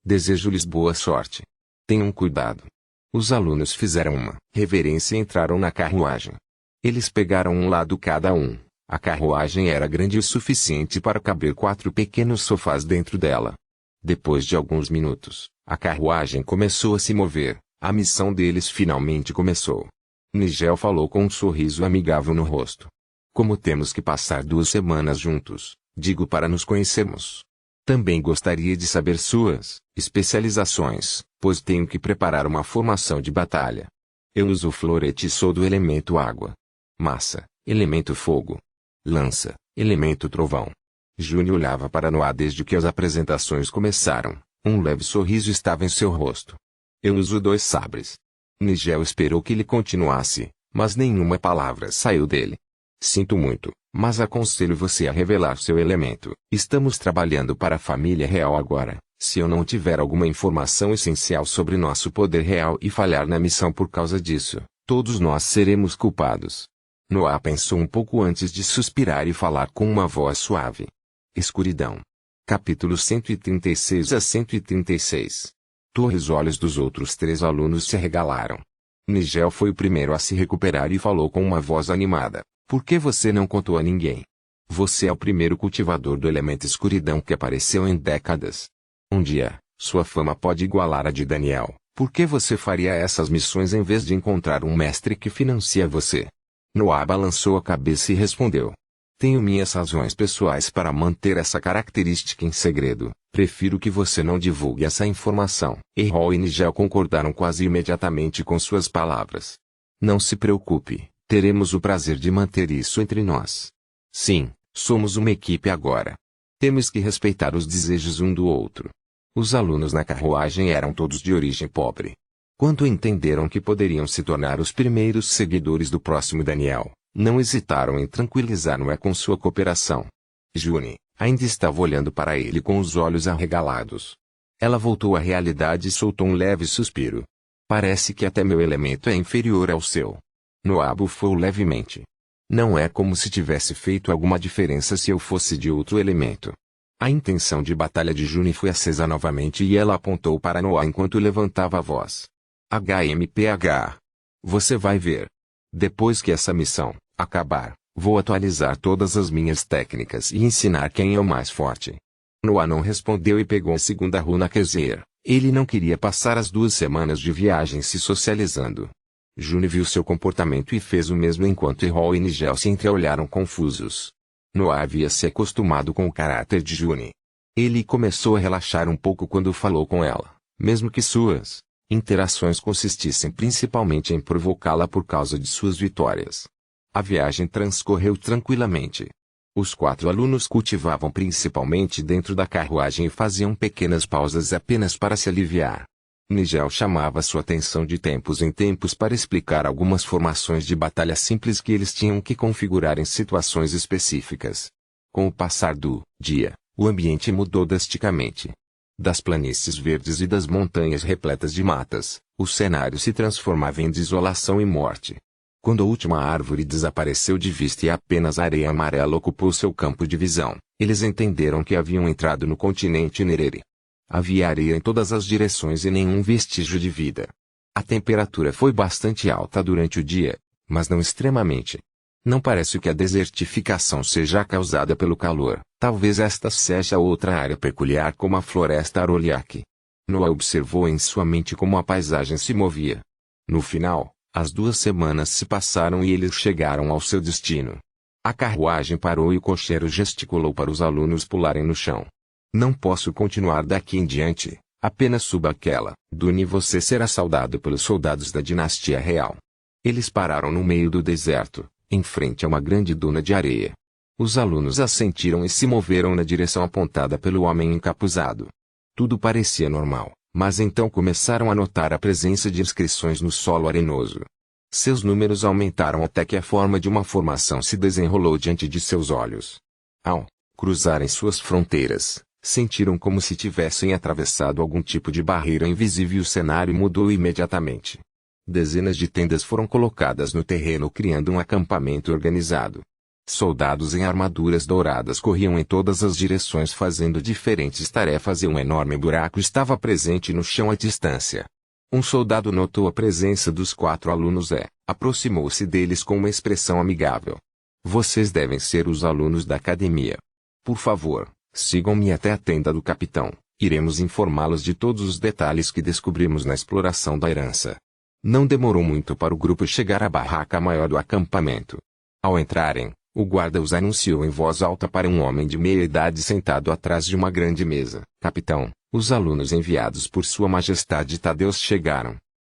Desejo-lhes boa sorte. Tenham cuidado. Os alunos fizeram uma reverência e entraram na carruagem. Eles pegaram um lado cada um. A carruagem era grande o suficiente para caber 4 pequenos sofás dentro dela. Depois de alguns minutos, a carruagem começou a se mover. A missão deles finalmente começou. Nigel falou com um sorriso amigável no rosto. Como temos que passar 2 semanas juntos, digo para nos conhecermos. Também gostaria de saber suas especializações, pois tenho que preparar uma formação de batalha. Eu uso florete e sou do elemento água. Massa, elemento fogo. Lança, elemento trovão. Júnior olhava para Noah desde que as apresentações começaram. Um leve sorriso estava em seu rosto. Eu uso 2 sabres. Nigel esperou que ele continuasse, mas nenhuma palavra saiu dele. Sinto muito, mas aconselho você a revelar seu elemento. Estamos trabalhando para a família real agora. Se eu não tiver alguma informação essencial sobre nosso poder real e falhar na missão por causa disso, todos nós seremos culpados. Noah pensou um pouco antes de suspirar e falar com uma voz suave. Escuridão. Capítulo 136 a 136. Os olhos dos outros 3 alunos se arregalaram. Nigel foi o primeiro a se recuperar e falou com uma voz animada. Por que você não contou a ninguém? Você é o primeiro cultivador do elemento escuridão que apareceu em décadas. Um dia, sua fama pode igualar a de Daniel. Por que você faria essas missões em vez de encontrar um mestre que financia você? Noah balançou a cabeça e respondeu. Tenho minhas razões pessoais para manter essa característica em segredo. Prefiro que você não divulgue essa informação. Errol e Nigel concordaram quase imediatamente com suas palavras. Não se preocupe, teremos o prazer de manter isso entre nós. Sim, somos uma equipe agora. Temos que respeitar os desejos um do outro. Os alunos na carruagem eram todos de origem pobre. Quando entenderam que poderiam se tornar os primeiros seguidores do próximo Daniel, não hesitaram em tranquilizar Noé com sua cooperação. June ainda estava olhando para ele com os olhos arregalados. Ela voltou à realidade e soltou um leve suspiro. Parece que até meu elemento é inferior ao seu. Noah bufou levemente. Não é como se tivesse feito alguma diferença se eu fosse de outro elemento. A intenção de batalha de June foi acesa novamente e ela apontou para Noah enquanto levantava a voz. HMPH. Você vai ver. Depois que essa missão acabar, vou atualizar todas as minhas técnicas e ensinar quem é o mais forte. Noah não respondeu e pegou a segunda runa Kezer. Ele não queria passar as 2 semanas de viagem se socializando. June viu seu comportamento e fez o mesmo enquanto Errol e Nigel se entreolharam confusos. Noah havia se acostumado com o caráter de June. Ele começou a relaxar um pouco quando falou com ela, mesmo que suas interações consistissem principalmente em provocá-la por causa de suas vitórias. A viagem transcorreu tranquilamente. Os 4 alunos cultivavam principalmente dentro da carruagem e faziam pequenas pausas apenas para se aliviar. Nigel chamava sua atenção de tempos em tempos para explicar algumas formações de batalha simples que eles tinham que configurar em situações específicas. Com o passar do dia, o ambiente mudou drasticamente. Das planícies verdes e das montanhas repletas de matas, O cenário se transformava em desolação e morte. Quando a última árvore desapareceu de vista e apenas a areia amarela ocupou seu campo de visão, eles entenderam que haviam entrado no continente Nereri. Havia areia em todas as direções e nenhum vestígio de vida. A temperatura foi bastante alta durante o dia, mas não extremamente. Não parece que a desertificação seja causada pelo calor. Talvez esta seja outra área peculiar como a floresta Aroliaque. Noah observou em sua mente como a paisagem se movia. No final, as 2 semanas se passaram e eles chegaram ao seu destino. A carruagem parou e o cocheiro gesticulou para os alunos pularem no chão. Não posso continuar daqui em diante, apenas suba aquela duna e você será saudado pelos soldados da dinastia real. Eles pararam no meio do deserto, em frente a uma grande duna de areia. Os alunos assentiram e se moveram na direção apontada pelo homem encapuzado. Tudo parecia normal, mas então começaram a notar a presença de inscrições no solo arenoso. Seus números aumentaram até que a forma de uma formação se desenrolou diante de seus olhos. Ao cruzarem suas fronteiras, sentiram como se tivessem atravessado algum tipo de barreira invisível e o cenário mudou imediatamente. Dezenas de tendas foram colocadas no terreno criando um acampamento organizado. Soldados em armaduras douradas corriam em todas as direções fazendo diferentes tarefas e um enorme buraco estava presente no chão à distância. Um soldado notou a presença dos 4 alunos e aproximou-se deles com uma expressão amigável. Vocês devem ser os alunos da academia. Por favor, sigam-me até a tenda do capitão. Iremos informá-los de todos os detalhes que descobrimos na exploração da herança. Não demorou muito para o grupo chegar à barraca maior do acampamento. Ao entrarem, o guarda os anunciou em voz alta para um homem de meia idade sentado atrás de uma grande mesa. Capitão, os alunos enviados por Sua Majestade Tadeus chegaram.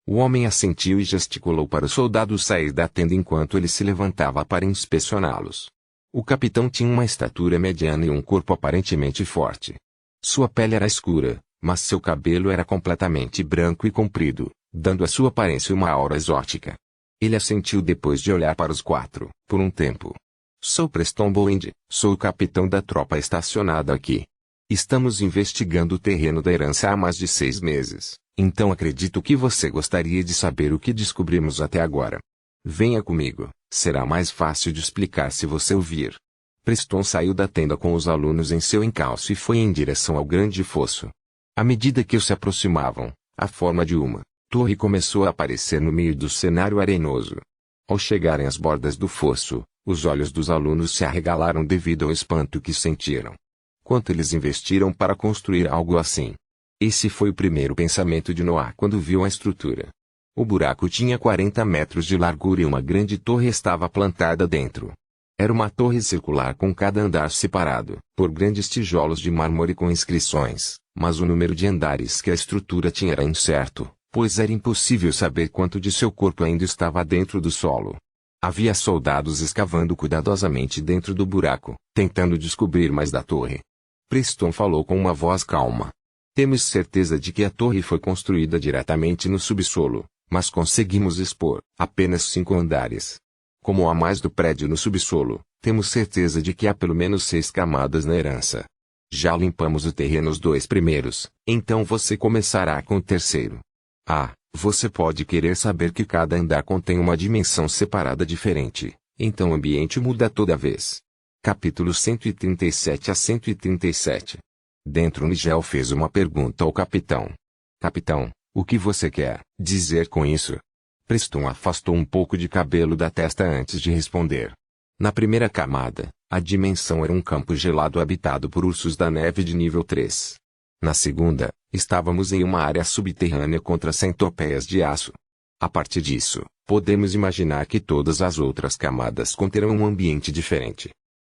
O homem assentiu e gesticulou para o soldado sair da tenda enquanto ele se levantava para inspecioná-los. O capitão tinha uma estatura mediana e um corpo aparentemente forte. Sua pele era escura, mas seu cabelo era completamente branco e comprido, dando à sua aparência uma aura exótica. Ele assentiu depois de olhar para os 4, por um tempo. Sou Preston Boland, sou o capitão da tropa estacionada aqui. Estamos investigando o terreno da herança há mais de 6 meses, então acredito que você gostaria de saber o que descobrimos até agora. Venha comigo, será mais fácil de explicar se você ouvir. Preston saiu da tenda com os alunos em seu encalço e foi em direção ao grande fosso. À medida que se aproximavam, a forma de uma torre começou a aparecer no meio do cenário arenoso. Ao chegarem às bordas do fosso, os olhos dos alunos se arregalaram devido ao espanto que sentiram. Quanto eles investiram para construir algo assim? Esse foi o primeiro pensamento de Noah quando viu a estrutura. O buraco tinha 40 metros de largura e uma grande torre estava plantada dentro. Era uma torre circular com cada andar separado por grandes tijolos de mármore com inscrições, mas o número de andares que a estrutura tinha era incerto, pois era impossível saber quanto de seu corpo ainda estava dentro do solo. Havia soldados escavando cuidadosamente dentro do buraco, tentando descobrir mais da torre. Preston falou com uma voz calma. Temos certeza de que a torre foi construída diretamente no subsolo, mas conseguimos expor apenas 5 andares. Como há mais do prédio no subsolo, temos certeza de que há pelo menos 6 camadas na herança. Já limpamos o terreno os 2 primeiros, então você começará com o terceiro. Você pode querer saber que cada andar contém uma dimensão separada diferente, então o ambiente muda toda vez. Capítulo 137 a 137. Dentro Nigel fez uma pergunta ao capitão. Capitão, o que você quer dizer com isso? Preston afastou um pouco de cabelo da testa antes de responder. Na primeira camada, a dimensão era um campo gelado habitado por ursos da neve de nível 3. Na segunda, estávamos em uma área subterrânea contra centopeias de aço. A partir disso, podemos imaginar que todas as outras camadas conterão um ambiente diferente.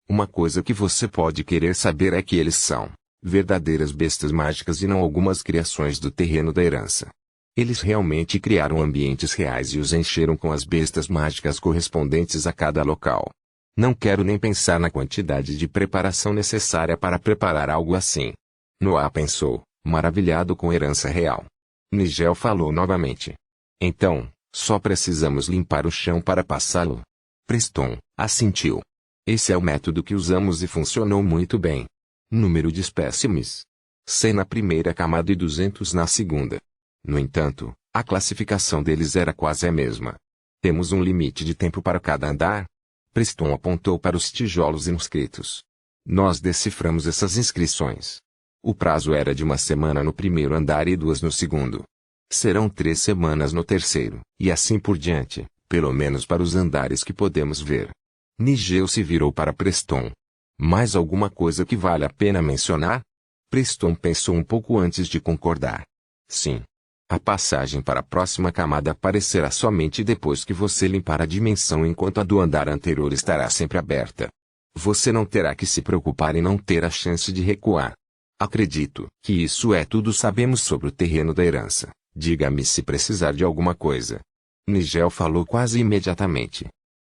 Uma coisa que você pode querer saber é que eles são verdadeiras bestas mágicas e não algumas criações do terreno da herança. Eles realmente criaram ambientes reais e os encheram com as bestas mágicas correspondentes a cada local. Não quero nem pensar na quantidade de preparação necessária para preparar algo assim. Noah pensou, maravilhado com a herança real. Nigel falou novamente. Então, só precisamos limpar o chão para passá-lo. Preston assentiu. Esse é o método que usamos e funcionou muito bem. Número de espécimes: 100 na primeira camada e 200 na segunda. No entanto, A classificação deles era quase a mesma. Temos um limite de tempo para cada andar? Preston apontou para os tijolos inscritos. Nós deciframos essas inscrições. O prazo era de 1 semana no primeiro andar e 2 no segundo. Serão 3 semanas no terceiro, e assim por diante, pelo menos para os andares que podemos ver. Nigel se virou para Preston. Mais alguma coisa que vale a pena mencionar? Preston pensou um pouco antes de concordar. Sim. A passagem para a próxima camada aparecerá somente depois que você limpar a dimensão, enquanto a do andar anterior estará sempre aberta. Você não terá que se preocupar em não ter a chance de recuar. Acredito que isso é tudo sabemos sobre o terreno da herança. Diga-me se precisar de alguma coisa. Nigel falou quase imediatamente.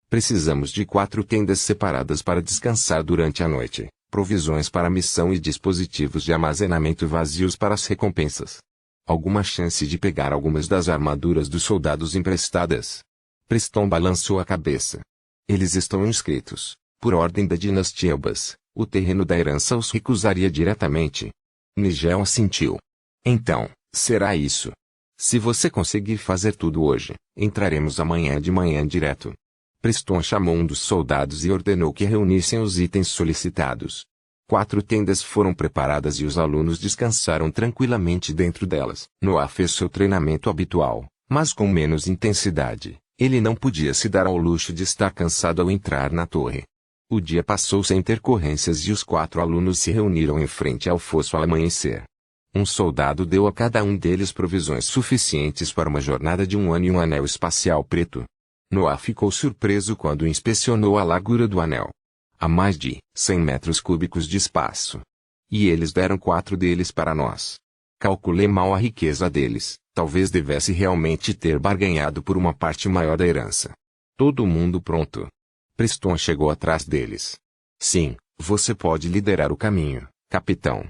Precisamos de 4 tendas separadas para descansar durante a noite, provisões para a missão e dispositivos de armazenamento vazios para as recompensas. Alguma chance de pegar algumas das armaduras dos soldados emprestadas? Preston balançou a cabeça. Eles estão inscritos, por ordem da dinastia Elbas. O terreno da herança os recusaria diretamente. Nigel assentiu. Então, será isso. Se você conseguir fazer tudo hoje, entraremos amanhã de manhã direto. Preston chamou um dos soldados e ordenou que reunissem os itens solicitados. 4 tendas foram preparadas e os alunos descansaram tranquilamente dentro delas. Noah fez seu treinamento habitual, mas com menos intensidade. Ele não podia se dar ao luxo de estar cansado ao entrar na torre. O dia passou sem intercorrências e os 4 alunos se reuniram em frente ao fosso ao amanhecer. Um soldado deu a cada um deles provisões suficientes para uma jornada de 1 ano e um anel espacial preto. Noah ficou surpreso quando inspecionou a largura do anel. Há mais de 100 metros cúbicos de espaço. E eles deram 4 deles para nós. Calculei mal a riqueza deles, talvez devesse realmente ter barganhado por uma parte maior da herança. Todo mundo pronto. Preston chegou atrás deles. Sim, você pode liderar o caminho, capitão.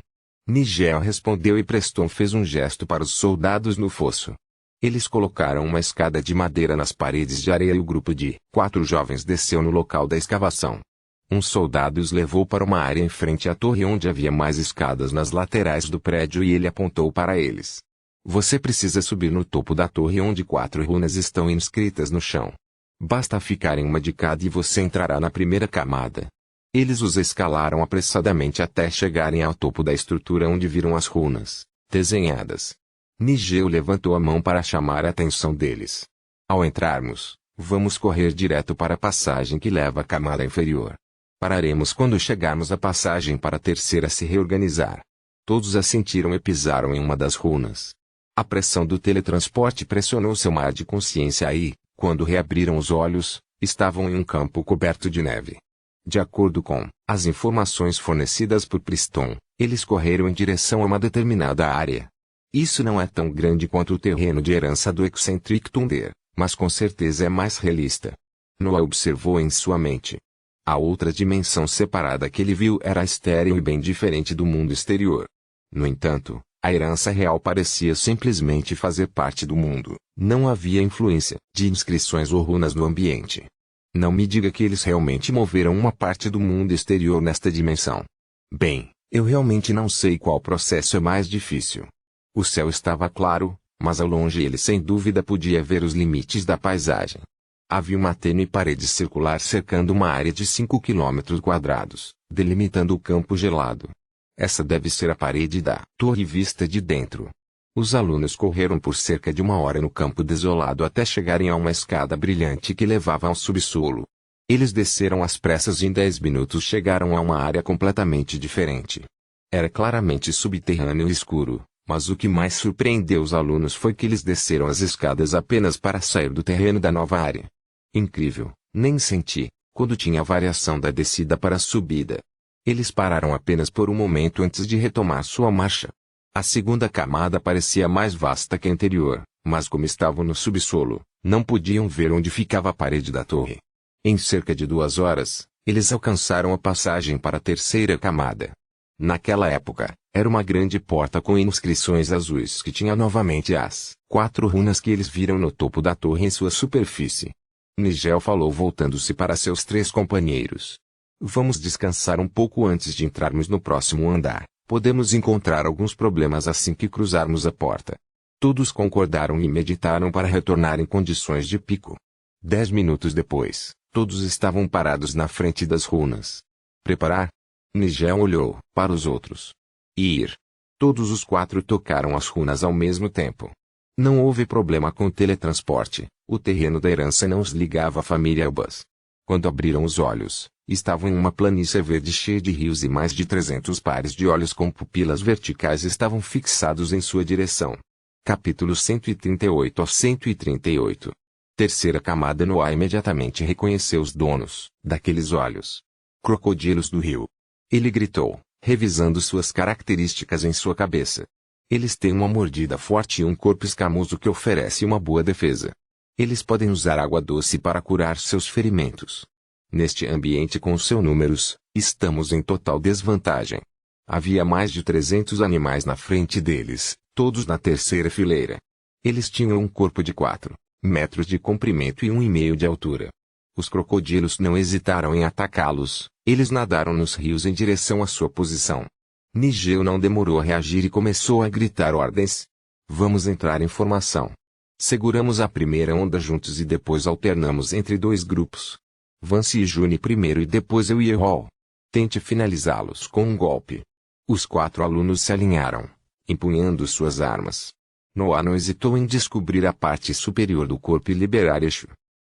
Nigel respondeu e Preston fez um gesto para os soldados no fosso. Eles colocaram uma escada de madeira nas paredes de areia e o grupo de 4 jovens desceu no local da escavação. Um soldado os levou para uma área em frente à torre onde havia mais escadas nas laterais do prédio e ele apontou para eles. Você precisa subir no topo da torre onde 4 runas estão inscritas no chão. Basta ficar em uma de cada e você entrará na primeira camada. Eles os escalaram apressadamente até chegarem ao topo da estrutura onde viram as runas desenhadas. Nigel levantou a mão para chamar a atenção deles. Ao entrarmos, vamos correr direto para a passagem que leva à camada inferior. Pararemos quando chegarmos à passagem para a terceira se reorganizar. Todos assentiram e pisaram em uma das runas. A pressão do teletransporte pressionou seu mar de consciência e, quando reabriram os olhos, estavam em um campo coberto de neve. De acordo com as informações fornecidas por Preston, eles correram em direção a uma determinada área. Isso não é tão grande quanto o terreno de herança do Eccentric Thunder, mas com certeza é mais realista. Noah observou em sua mente. A outra dimensão separada que ele viu era estéril e bem diferente do mundo exterior. No entanto, a herança real parecia simplesmente fazer parte do mundo. Não havia influência de inscrições ou runas no ambiente. Não me diga que eles realmente moveram uma parte do mundo exterior nesta dimensão. Bem, eu realmente não sei qual processo é mais difícil. O céu estava claro, mas ao longe ele sem dúvida podia ver os limites da paisagem. Havia uma tênue parede circular cercando uma área de 5 km², delimitando o campo gelado. Essa deve ser a parede da torre vista de dentro. Os alunos correram por cerca de 1 hora no campo desolado até chegarem a uma escada brilhante que levava ao subsolo. Eles desceram às pressas e em 10 minutos chegaram a uma área completamente diferente. Era claramente subterrâneo e escuro, mas o que mais surpreendeu os alunos foi que eles desceram as escadas apenas para sair do terreno da nova área. Incrível, nem senti, quando tinha a variação da descida para a subida. Eles pararam apenas por um momento antes de retomar sua marcha. A segunda camada parecia mais vasta que a anterior, mas como estavam no subsolo, não podiam ver onde ficava a parede da torre. Em cerca de 2 horas, eles alcançaram a passagem para a terceira camada. Naquela época, era uma grande porta com inscrições azuis que tinha novamente as 4 runas que eles viram no topo da torre em sua superfície. Nigel falou voltando-se para seus 3 companheiros. Vamos descansar um pouco antes de entrarmos no próximo andar. Podemos encontrar alguns problemas assim que cruzarmos a porta. Todos concordaram e meditaram para retornar em condições de pico. 10 minutos depois, todos estavam parados na frente das runas. Preparar? Nigel olhou para os outros. Ir. Todos os 4 tocaram as runas ao mesmo tempo. Não houve problema com o teletransporte, o terreno da herança não os ligava à família Elbas. Quando abriram os olhos, estavam em uma planície verde cheia de rios e mais de 300 pares de olhos com pupilas verticais estavam fixados em sua direção. Capítulo 138 a 138. Terceira camada. Noah imediatamente reconheceu os donos daqueles olhos. Crocodilos do rio. Ele gritou, revisando suas características em sua cabeça. Eles têm uma mordida forte e um corpo escamoso que oferece uma boa defesa. Eles podem usar água doce para curar seus ferimentos. Neste ambiente com seus números, estamos em total desvantagem. Havia mais de 300 animais na frente deles, todos na terceira fileira. Eles tinham um corpo de 4 metros de comprimento e 1,5 de altura. Os crocodilos não hesitaram em atacá-los, eles nadaram nos rios em direção à sua posição. Nigel não demorou a reagir e começou a gritar ordens. Vamos entrar em formação. Seguramos a primeira onda juntos e depois alternamos entre 2 grupos. Vance e June primeiro e depois eu e Errol. Tente finalizá-los com um golpe. Os 4 alunos se alinharam, empunhando suas armas. Noah não hesitou em descobrir a parte superior do corpo e liberar Eixo.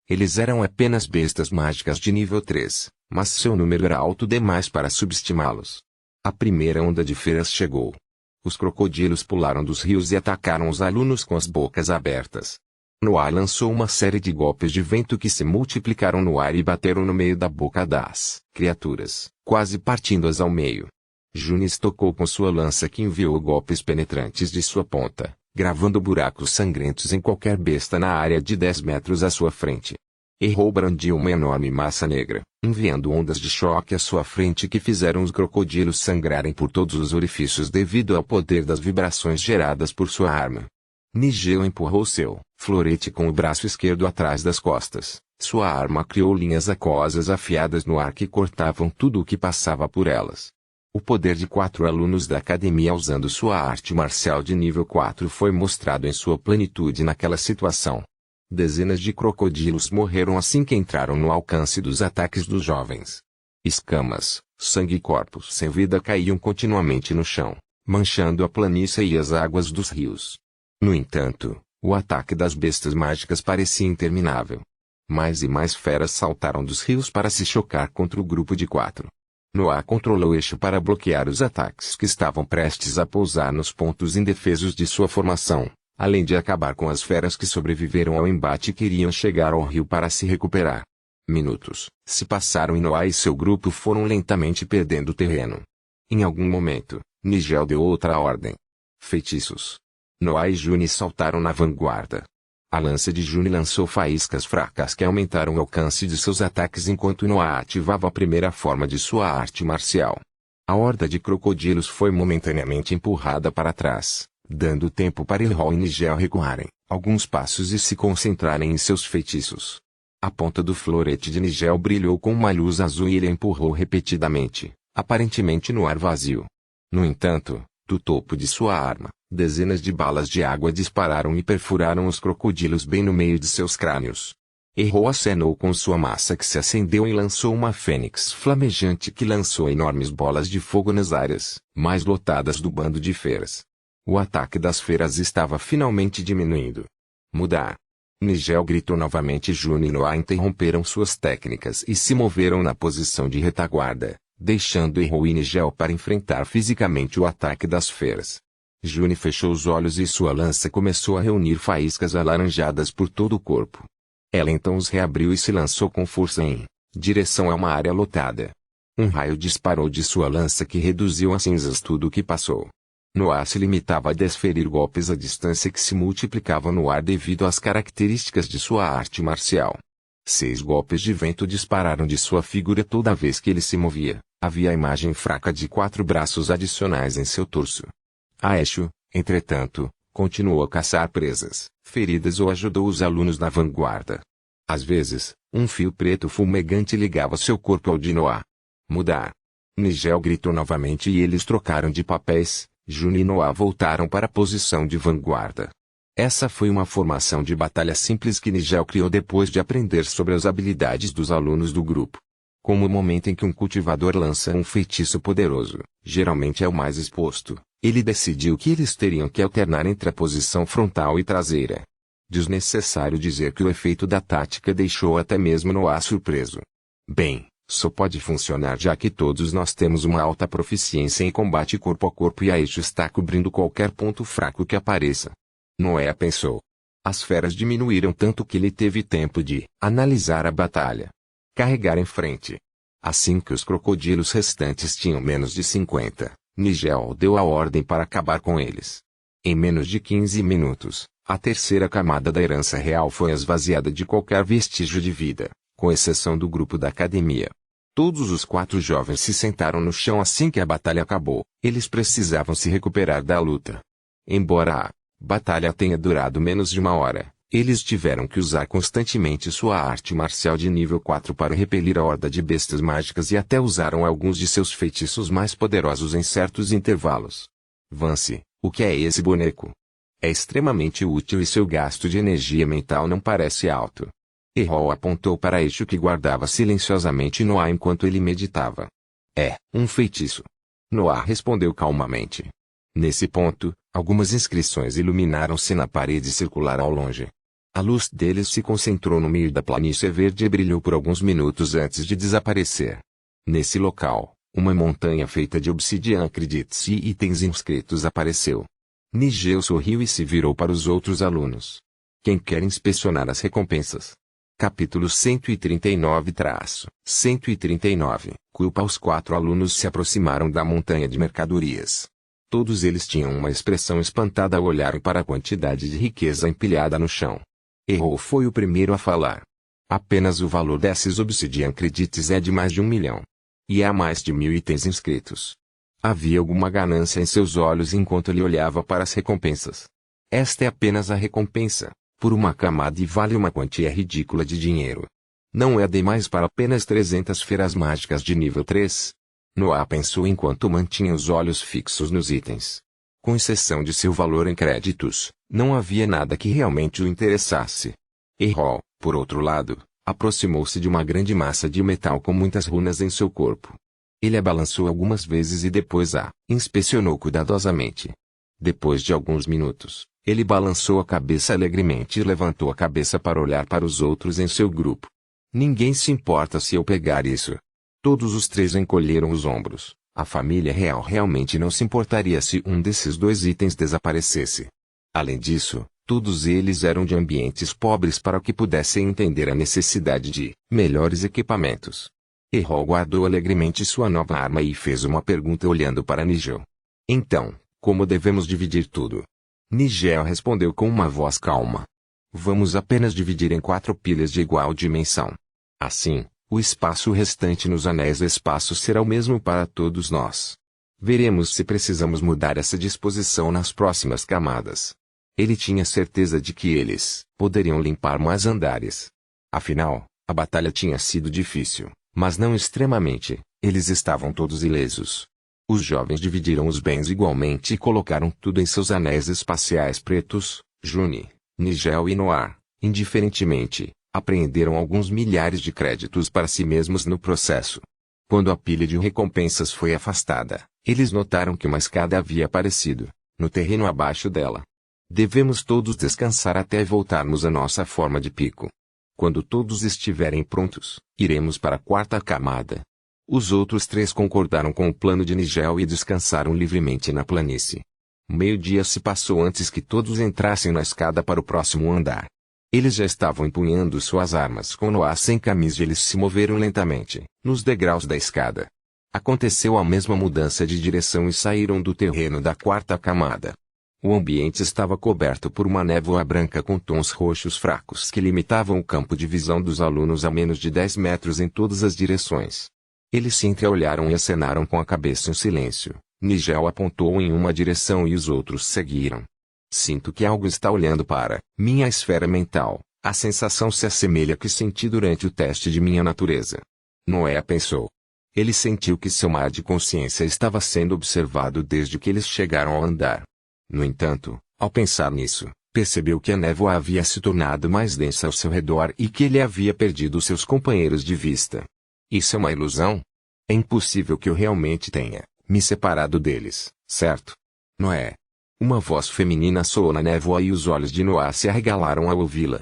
Eles eram apenas bestas mágicas de nível 3, mas seu número era alto demais para subestimá-los. A primeira onda de feras chegou. Os crocodilos pularam dos rios e atacaram os alunos com as bocas abertas. Noah lançou uma série de golpes de vento que se multiplicaram no ar e bateram no meio da boca das criaturas, quase partindo-as ao meio. Junis tocou com sua lança que enviou golpes penetrantes de sua ponta, gravando buracos sangrentos em qualquer besta na área de 10 metros à sua frente. Errol brandiu uma enorme massa negra, enviando ondas de choque à sua frente que fizeram os crocodilos sangrarem por todos os orifícios devido ao poder das vibrações geradas por sua arma. Nigel empurrou seu florete com o braço esquerdo atrás das costas. Sua arma criou linhas aquosas afiadas no ar que cortavam tudo o que passava por elas. O poder de 4 alunos da academia usando sua arte marcial de nível 4 foi mostrado em sua plenitude naquela situação. Dezenas de crocodilos morreram assim que entraram no alcance dos ataques dos jovens. Escamas, sangue e corpos sem vida caíam continuamente no chão, manchando a planície e as águas dos rios. No entanto, o ataque das bestas mágicas parecia interminável. Mais e mais feras saltaram dos rios para se chocar contra o grupo de 4. Noah controlou o eixo para bloquear os ataques que estavam prestes a pousar nos pontos indefesos de sua formação, além de acabar com as feras que sobreviveram ao embate e queriam chegar ao rio para se recuperar. Minutos se passaram e Noah e seu grupo foram lentamente perdendo terreno. Em algum momento, Nigel deu outra ordem. Feitiços. Noah e June saltaram na vanguarda. A lança de June lançou faíscas fracas que aumentaram o alcance de seus ataques enquanto Noah ativava a primeira forma de sua arte marcial. A horda de crocodilos foi momentaneamente empurrada para trás, dando tempo para Errol e Nigel recuarem alguns passos e se concentrarem em seus feitiços. A ponta do florete de Nigel brilhou com uma luz azul e ele empurrou repetidamente, aparentemente no ar vazio. No entanto, do topo de sua arma, dezenas de balas de água dispararam e perfuraram os crocodilos bem no meio de seus crânios. Errol acenou com sua massa que se acendeu e lançou uma fênix flamejante que lançou enormes bolas de fogo nas áreas mais lotadas do bando de feras. O ataque das feras estava finalmente diminuindo. Mudar. Nigel gritou novamente e June e Noah interromperam suas técnicas e se moveram na posição de retaguarda, deixando Errol e Nigel para enfrentar fisicamente o ataque das feras. June fechou os olhos e sua lança começou a reunir faíscas alaranjadas por todo o corpo. Ela então os reabriu e se lançou com força em direção a uma área lotada. Um raio disparou de sua lança que reduziu a cinzas tudo o que passou. Noah se limitava a desferir golpes à distância que se multiplicavam no ar devido às características de sua arte marcial. 6 golpes de vento dispararam de sua figura toda vez que ele se movia. Havia a imagem fraca de 4 braços adicionais em seu torso. Aesho, entretanto, continuou a caçar presas, feridas ou ajudou os alunos na vanguarda. Às vezes, um fio preto fumegante ligava seu corpo ao de Noah. Mudar. Nigel gritou novamente e eles trocaram de papéis. June e Noah voltaram para a posição de vanguarda. Essa foi uma formação de batalha simples que Nigel criou depois de aprender sobre as habilidades dos alunos do grupo. Como o momento em que um cultivador lança um feitiço poderoso, geralmente é o mais exposto, ele decidiu que eles teriam que alternar entre a posição frontal e traseira. Desnecessário dizer que o efeito da tática deixou até mesmo Noah surpreso. Bem, só pode funcionar já que todos nós temos uma alta proficiência em combate corpo a corpo e a Aisha está cobrindo qualquer ponto fraco que apareça. Noé pensou. As feras diminuíram tanto que ele teve tempo de analisar a batalha. Carregar em frente. Assim que os crocodilos restantes tinham menos de 50, Nigel deu a ordem para acabar com eles. Em menos de 15 minutos, a terceira camada da herança real foi esvaziada de qualquer vestígio de vida, com exceção do grupo da academia. Todos os 4 jovens se sentaram no chão assim que a batalha acabou. Eles precisavam se recuperar da luta. Embora a batalha tenha durado menos de 1 hora, eles tiveram que usar constantemente sua arte marcial de nível 4 para repelir a horda de bestas mágicas e até usaram alguns de seus feitiços mais poderosos em certos intervalos. Vance, o que é esse boneco? É extremamente útil e seu gasto de energia mental não parece alto. Errol apontou para Eixo que guardava silenciosamente Noah enquanto ele meditava. É um feitiço. Noah respondeu calmamente. Nesse ponto, algumas inscrições iluminaram-se na parede circular ao longe. A luz deles se concentrou no meio da planície verde e brilhou por alguns minutos antes de desaparecer. Nesse local, uma montanha feita de obsidiana acredite-se e itens inscritos apareceu. Nigel sorriu e se virou para os outros alunos. Quem quer inspecionar as recompensas? Capítulo 139-139 Culpa. Os 4 alunos se aproximaram da montanha de mercadorias. Todos eles tinham uma expressão espantada ao olharem para a quantidade de riqueza empilhada no chão. Errol foi o primeiro a falar. Apenas o valor desses Obsidian Credits é de mais de 1 milhão. E há mais de 1000 itens inscritos. Havia alguma ganância em seus olhos enquanto ele olhava para as recompensas. Esta é apenas a recompensa, por uma camada e vale uma quantia ridícula de dinheiro. Não é demais para apenas 300 feras mágicas de nível 3? Noah pensou enquanto mantinha os olhos fixos nos itens. Com exceção de seu valor em créditos, não havia nada que realmente o interessasse. Errol, por outro lado, aproximou-se de uma grande massa de metal com muitas runas em seu corpo. Ele a balançou algumas vezes e depois a inspecionou cuidadosamente. Depois de alguns minutos, ele balançou a cabeça alegremente e levantou a cabeça para olhar para os outros em seu grupo. Ninguém se importa se eu pegar isso. Todos os 3 encolheram os ombros. A família real realmente não se importaria se um desses 2 itens desaparecesse. Além disso, todos eles eram de ambientes pobres para que pudessem entender a necessidade de melhores equipamentos. Errol guardou alegremente sua nova arma e fez uma pergunta olhando para Nigel. Então, como devemos dividir tudo? Nigel respondeu com uma voz calma. Vamos apenas dividir em 4 pilhas de igual dimensão. Assim, o espaço restante nos anéis do espaço será o mesmo para todos nós. Veremos se precisamos mudar essa disposição nas próximas camadas. Ele tinha certeza de que eles poderiam limpar mais andares. Afinal, a batalha tinha sido difícil, mas não extremamente. Eles estavam todos ilesos. Os jovens dividiram os bens igualmente e colocaram tudo em seus anéis espaciais pretos. June, Nigel e Noah, indiferentemente, apreenderam alguns milhares de créditos para si mesmos no processo. Quando a pilha de recompensas foi afastada, eles notaram que uma escada havia aparecido, no terreno abaixo dela. Devemos todos descansar até voltarmos à nossa forma de pico. Quando todos estiverem prontos, iremos para a 4ª camada. Os outros 3 concordaram com o plano de Nigel e descansaram livremente na planície. Meio-dia se passou antes que todos entrassem na escada para o próximo andar. Eles já estavam empunhando suas armas com Noah sem camisa e eles se moveram lentamente, nos degraus da escada. Aconteceu a mesma mudança de direção e saíram do terreno da 4ª camada. O ambiente estava coberto por uma névoa branca com tons roxos fracos que limitavam o campo de visão dos alunos a menos de 10 metros em todas as direções. Eles se entreolharam e acenaram com a cabeça em silêncio. Nigel apontou em uma direção e os outros seguiram. Sinto que algo está olhando para minha esfera mental. A sensação se assemelha à que senti durante o teste de minha natureza. Noé pensou. Ele sentiu que seu mar de consciência estava sendo observado desde que eles chegaram ao andar. No entanto, ao pensar nisso, Percebeu que a névoa havia se tornado mais densa ao seu redor e que ele havia perdido seus companheiros de vista. Isso é uma ilusão? É impossível que eu realmente tenha me separado deles, certo? Noé. Uma voz feminina soou na névoa e os olhos de Noé se arregalaram ao ouvi-la.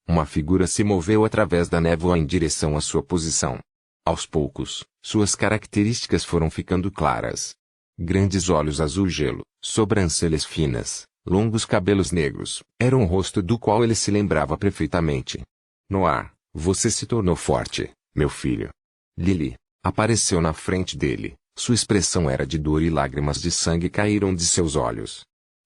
Uma figura se moveu através da névoa em direção à sua posição. Aos poucos, suas características foram ficando claras. Grandes olhos azul gelo, sobrancelhas finas, longos cabelos negros, era um rosto do qual ele se lembrava perfeitamente. Noé, você se tornou forte, meu filho. Lily apareceu na frente dele. Sua expressão era de dor e lágrimas de sangue caíram de seus olhos.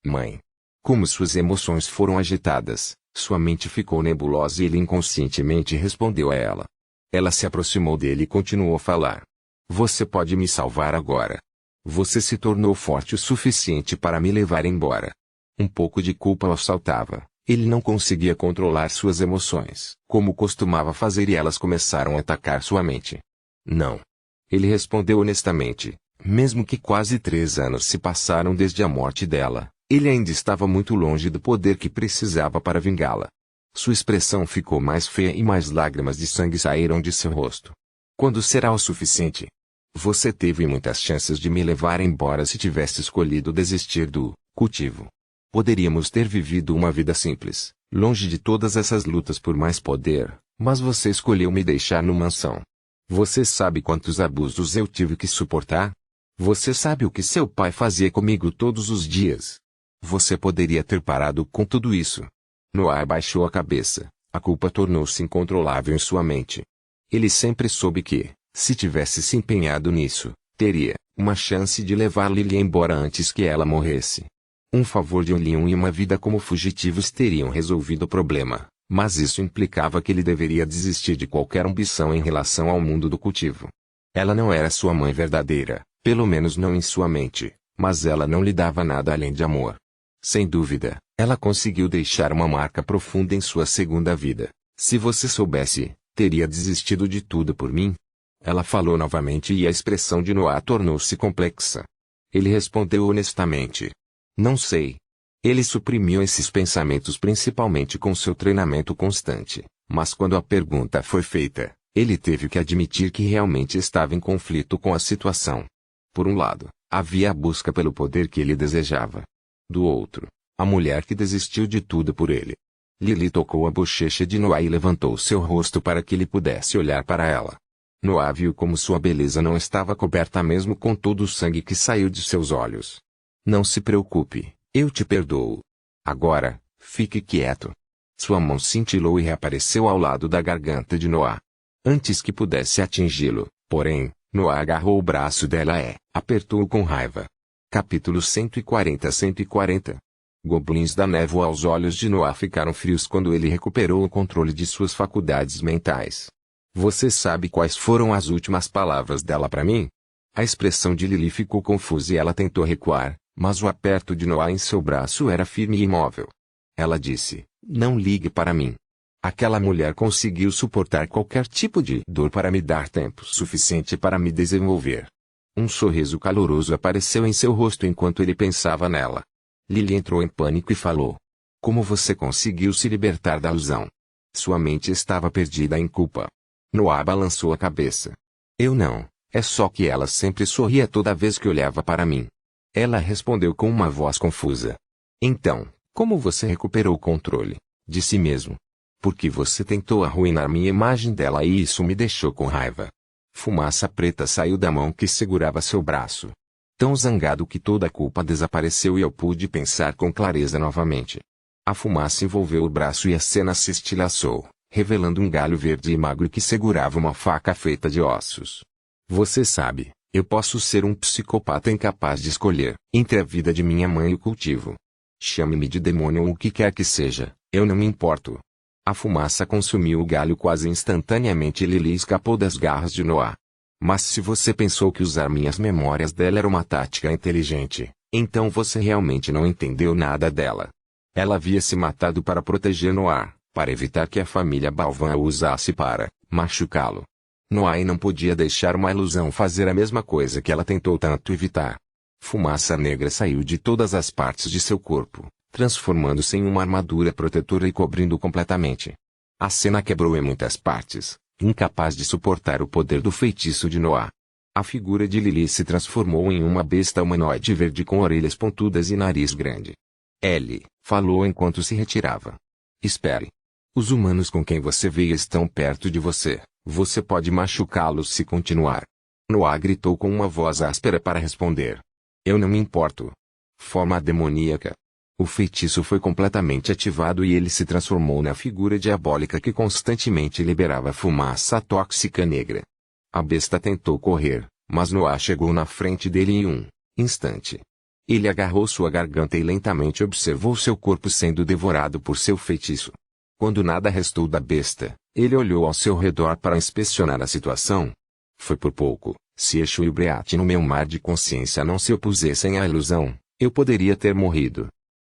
Mãe. Como suas emoções foram agitadas, sua mente ficou nebulosa e ele inconscientemente respondeu a ela. Ela se aproximou dele e continuou a falar. Você pode me salvar agora. Você se tornou forte o suficiente para me levar embora. Um pouco de culpa o assaltava. Ele não conseguia controlar suas emoções, como costumava fazer, e elas começaram a atacar sua mente. Não. Ele respondeu honestamente. Mesmo que quase 3 anos se passaram desde a morte dela, ele ainda estava muito longe do poder que precisava para vingá-la. Sua expressão ficou mais feia e mais lágrimas de sangue saíram de seu rosto. Quando será o suficiente? Você teve muitas chances de me levar embora se tivesse escolhido desistir do cultivo. Poderíamos ter vivido uma vida simples, longe de todas essas lutas por mais poder, mas você escolheu me deixar no mansão. Você sabe quantos abusos eu tive que suportar? Você sabe o que seu pai fazia comigo todos os dias? Você poderia ter parado com tudo isso. Noé baixou a cabeça. A culpa tornou-se incontrolável em sua mente. Ele sempre soube que, se tivesse se empenhado nisso, teria uma chance de levar Lily embora antes que ela morresse. Um favor de Leon e uma vida como fugitivos teriam resolvido o problema, mas isso implicava que ele deveria desistir de qualquer ambição em relação ao mundo do cultivo. Ela não era sua mãe verdadeira, pelo menos não em sua mente, mas ela não lhe dava nada além de amor. Sem dúvida, ela conseguiu deixar uma marca profunda em sua segunda vida. Se você soubesse, teria desistido de tudo por mim? Ela falou novamente e a expressão de Noé tornou-se complexa. Ele respondeu honestamente. Não sei. Ele suprimiu esses pensamentos principalmente com seu treinamento constante, mas quando a pergunta foi feita, ele teve que admitir que realmente estava em conflito com a situação. Por um lado, havia a busca pelo poder que ele desejava. Do outro, a mulher que desistiu de tudo por ele. Lily tocou a bochecha de Noé e levantou seu rosto para que ele pudesse olhar para ela. Noé viu como sua beleza não estava coberta mesmo com todo o sangue que saiu de seus olhos. Não se preocupe, eu te perdoo. Agora, fique quieto. Sua mão cintilou e reapareceu ao lado da garganta de Noé. Antes que pudesse atingi-lo, porém, Noé agarrou o braço dela e apertou-o com raiva. Capítulo 140. Goblins da névoa. Aos olhos de Noé ficaram frios quando ele recuperou o controle de suas faculdades mentais. Você sabe quais foram as últimas palavras dela para mim? A expressão de Lily ficou confusa e ela tentou recuar, mas o aperto de Noé em seu braço era firme e imóvel. Ela disse, não ligue para mim. Aquela mulher conseguiu suportar qualquer tipo de dor para me dar tempo suficiente para me desenvolver. Um sorriso caloroso apareceu em seu rosto enquanto ele pensava nela. Lily entrou em pânico e falou. Como você conseguiu se libertar da ilusão? Sua mente estava perdida em culpa. Noé balançou a cabeça. Eu não, é só que ela sempre sorria toda vez que olhava para mim. Ela respondeu com uma voz confusa. Então, como você recuperou o controle de si mesmo? Porque você tentou arruinar minha imagem dela e isso me deixou com raiva. Fumaça preta saiu da mão que segurava seu braço. Tão zangado que toda a culpa desapareceu e eu pude pensar com clareza novamente. A fumaça envolveu o braço e a cena se estilhaçou, revelando um galho verde e magro que segurava uma faca feita de ossos. Você sabe, eu posso ser um psicopata incapaz de escolher entre a vida de minha mãe e o cultivo. Chame-me de demônio ou o que quer que seja, eu não me importo. A fumaça consumiu o galho quase instantaneamente e Lily escapou das garras de Noé. Mas se você pensou que usar minhas memórias dela era uma tática inteligente, então você realmente não entendeu nada dela. Ela havia se matado para proteger Noé, para evitar que a família Balvan a usasse para machucá-lo. Noé não podia deixar uma ilusão fazer a mesma coisa que ela tentou tanto evitar. Fumaça negra saiu de todas as partes de seu corpo, transformando-se em uma armadura protetora e cobrindo-o completamente. A cena quebrou em muitas partes, incapaz de suportar o poder do feitiço de Noah. A figura de Lily se transformou em uma besta humanoide verde com orelhas pontudas e nariz grande. Ellie falou enquanto se retirava. Espere. Os humanos com quem você veio estão perto de você. Você pode machucá-los se continuar. Noah gritou com uma voz áspera para responder. Eu não me importo. Forma demoníaca. O feitiço foi completamente ativado e ele se transformou na figura diabólica que constantemente liberava fumaça tóxica negra. A besta tentou correr, mas Noah chegou na frente dele em um instante. Ele agarrou sua garganta e lentamente observou seu corpo sendo devorado por seu feitiço. Quando nada restou da besta, ele olhou ao seu redor para inspecionar a situação. Foi por pouco. Se Eshu e o Breat no meu mar de consciência não se opusessem à ilusão, eu poderia ter morrido.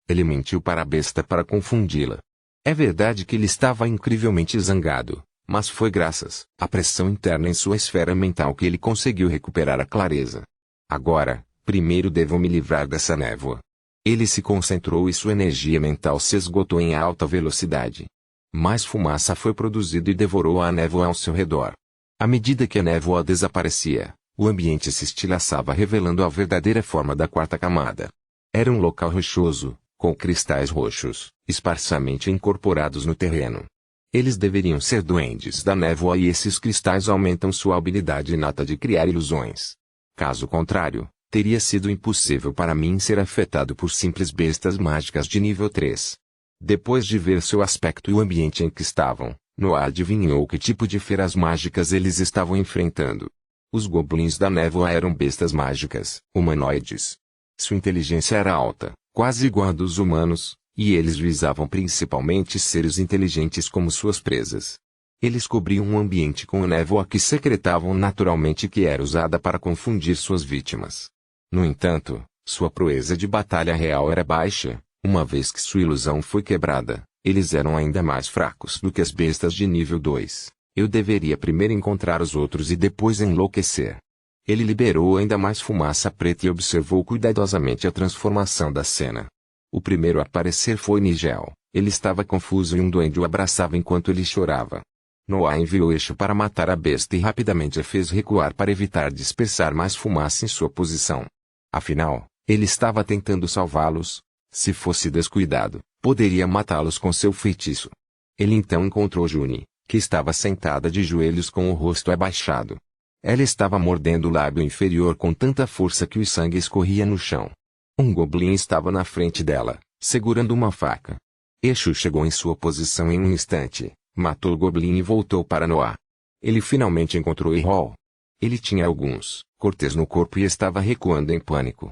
Ele mentiu para a besta para confundi-la. É verdade que ele estava incrivelmente zangado, mas foi graças à pressão interna em sua esfera mental que ele conseguiu recuperar a clareza. Agora, primeiro devo me livrar dessa névoa. Ele se concentrou e sua energia mental se esgotou em alta velocidade. Mais fumaça foi produzida e devorou a névoa ao seu redor. À medida que a névoa desaparecia, o ambiente se estilhaçava revelando a verdadeira forma da quarta camada. Era um local rochoso, com cristais roxos, esparsamente incorporados no terreno. Eles deveriam ser duendes da névoa e esses cristais aumentam sua habilidade inata de criar ilusões. Caso contrário, teria sido impossível para mim ser afetado por simples bestas mágicas de nível 3. Depois de ver seu aspecto e o ambiente em que estavam, Noah adivinhou que tipo de feras mágicas eles estavam enfrentando. Os goblins da névoa eram bestas mágicas, humanoides. Sua inteligência era alta, quase igual a dos humanos, e eles visavam principalmente seres inteligentes como suas presas. Eles cobriam um ambiente com névoa que secretavam naturalmente que era usada para confundir suas vítimas. No entanto, sua proeza de batalha real era baixa, uma vez que sua ilusão foi quebrada, eles eram ainda mais fracos do que as bestas de nível 2. Eu deveria primeiro encontrar os outros e depois enlouquecer. Ele liberou ainda mais fumaça preta e observou cuidadosamente a transformação da cena. O primeiro a aparecer foi Nigel. Ele estava confuso e um duende o abraçava enquanto ele chorava. Noah enviou Eshu para matar a besta e rapidamente a fez recuar para evitar dispersar mais fumaça em sua posição. Afinal, ele estava tentando salvá-los. Se fosse descuidado, poderia matá-los com seu feitiço. Ele então encontrou June, que estava sentada de joelhos com o rosto abaixado. Ela estava mordendo o lábio inferior com tanta força que o sangue escorria no chão. Um goblin estava na frente dela, segurando uma faca. Eshu chegou em sua posição em um instante, matou o goblin e voltou para Noah. Ele finalmente encontrou Errol. Ele tinha alguns cortes no corpo e estava recuando em pânico.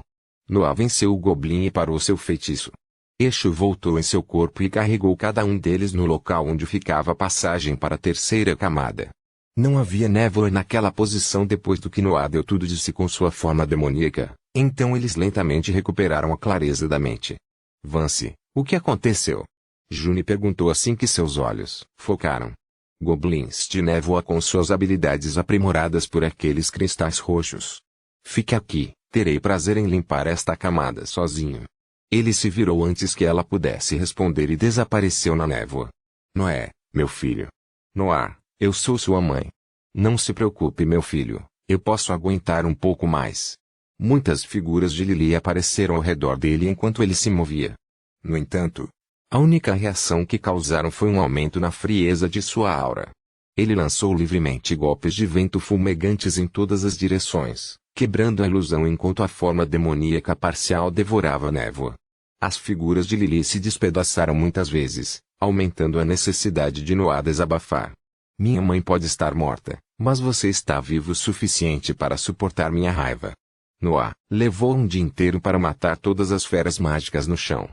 Noah venceu o goblin e parou seu feitiço. Eshu voltou em seu corpo e carregou cada um deles no local onde ficava a passagem para a terceira camada. Não havia névoa naquela posição depois do que Noah deu tudo de si com sua forma demoníaca, então eles lentamente recuperaram a clareza da mente. Vance, o que aconteceu? June perguntou assim que seus olhos focaram. Goblins de névoa com suas habilidades aprimoradas por aqueles cristais roxos. Fique aqui, terei prazer em limpar esta camada sozinho. Ele se virou antes que ela pudesse responder e desapareceu na névoa. Noé, meu filho. Noah, eu sou sua mãe. Não se preocupe, meu filho, eu posso aguentar um pouco mais. Muitas figuras de Lily apareceram ao redor dele enquanto ele se movia. No entanto, a única reação que causaram foi um aumento na frieza de sua aura. Ele lançou livremente golpes de vento fumegantes em todas as direções, quebrando a ilusão enquanto a forma demoníaca parcial devorava a névoa. As figuras de Lily se despedaçaram muitas vezes, aumentando a necessidade de Noah desabafar. Minha mãe pode estar morta, mas você está vivo o suficiente para suportar minha raiva. Noah levou um dia inteiro para matar todas as feras mágicas no chão.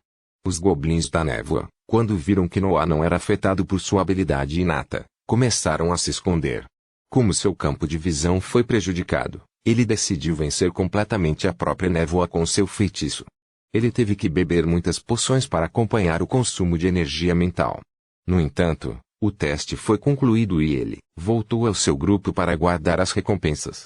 Os goblins da névoa, quando viram que Noah não era afetado por sua habilidade inata, começaram a se esconder. Como seu campo de visão foi prejudicado, ele decidiu vencer completamente a própria névoa com seu feitiço. Ele teve que beber muitas poções para acompanhar o consumo de energia mental. No entanto, o teste foi concluído e ele voltou ao seu grupo para guardar as recompensas.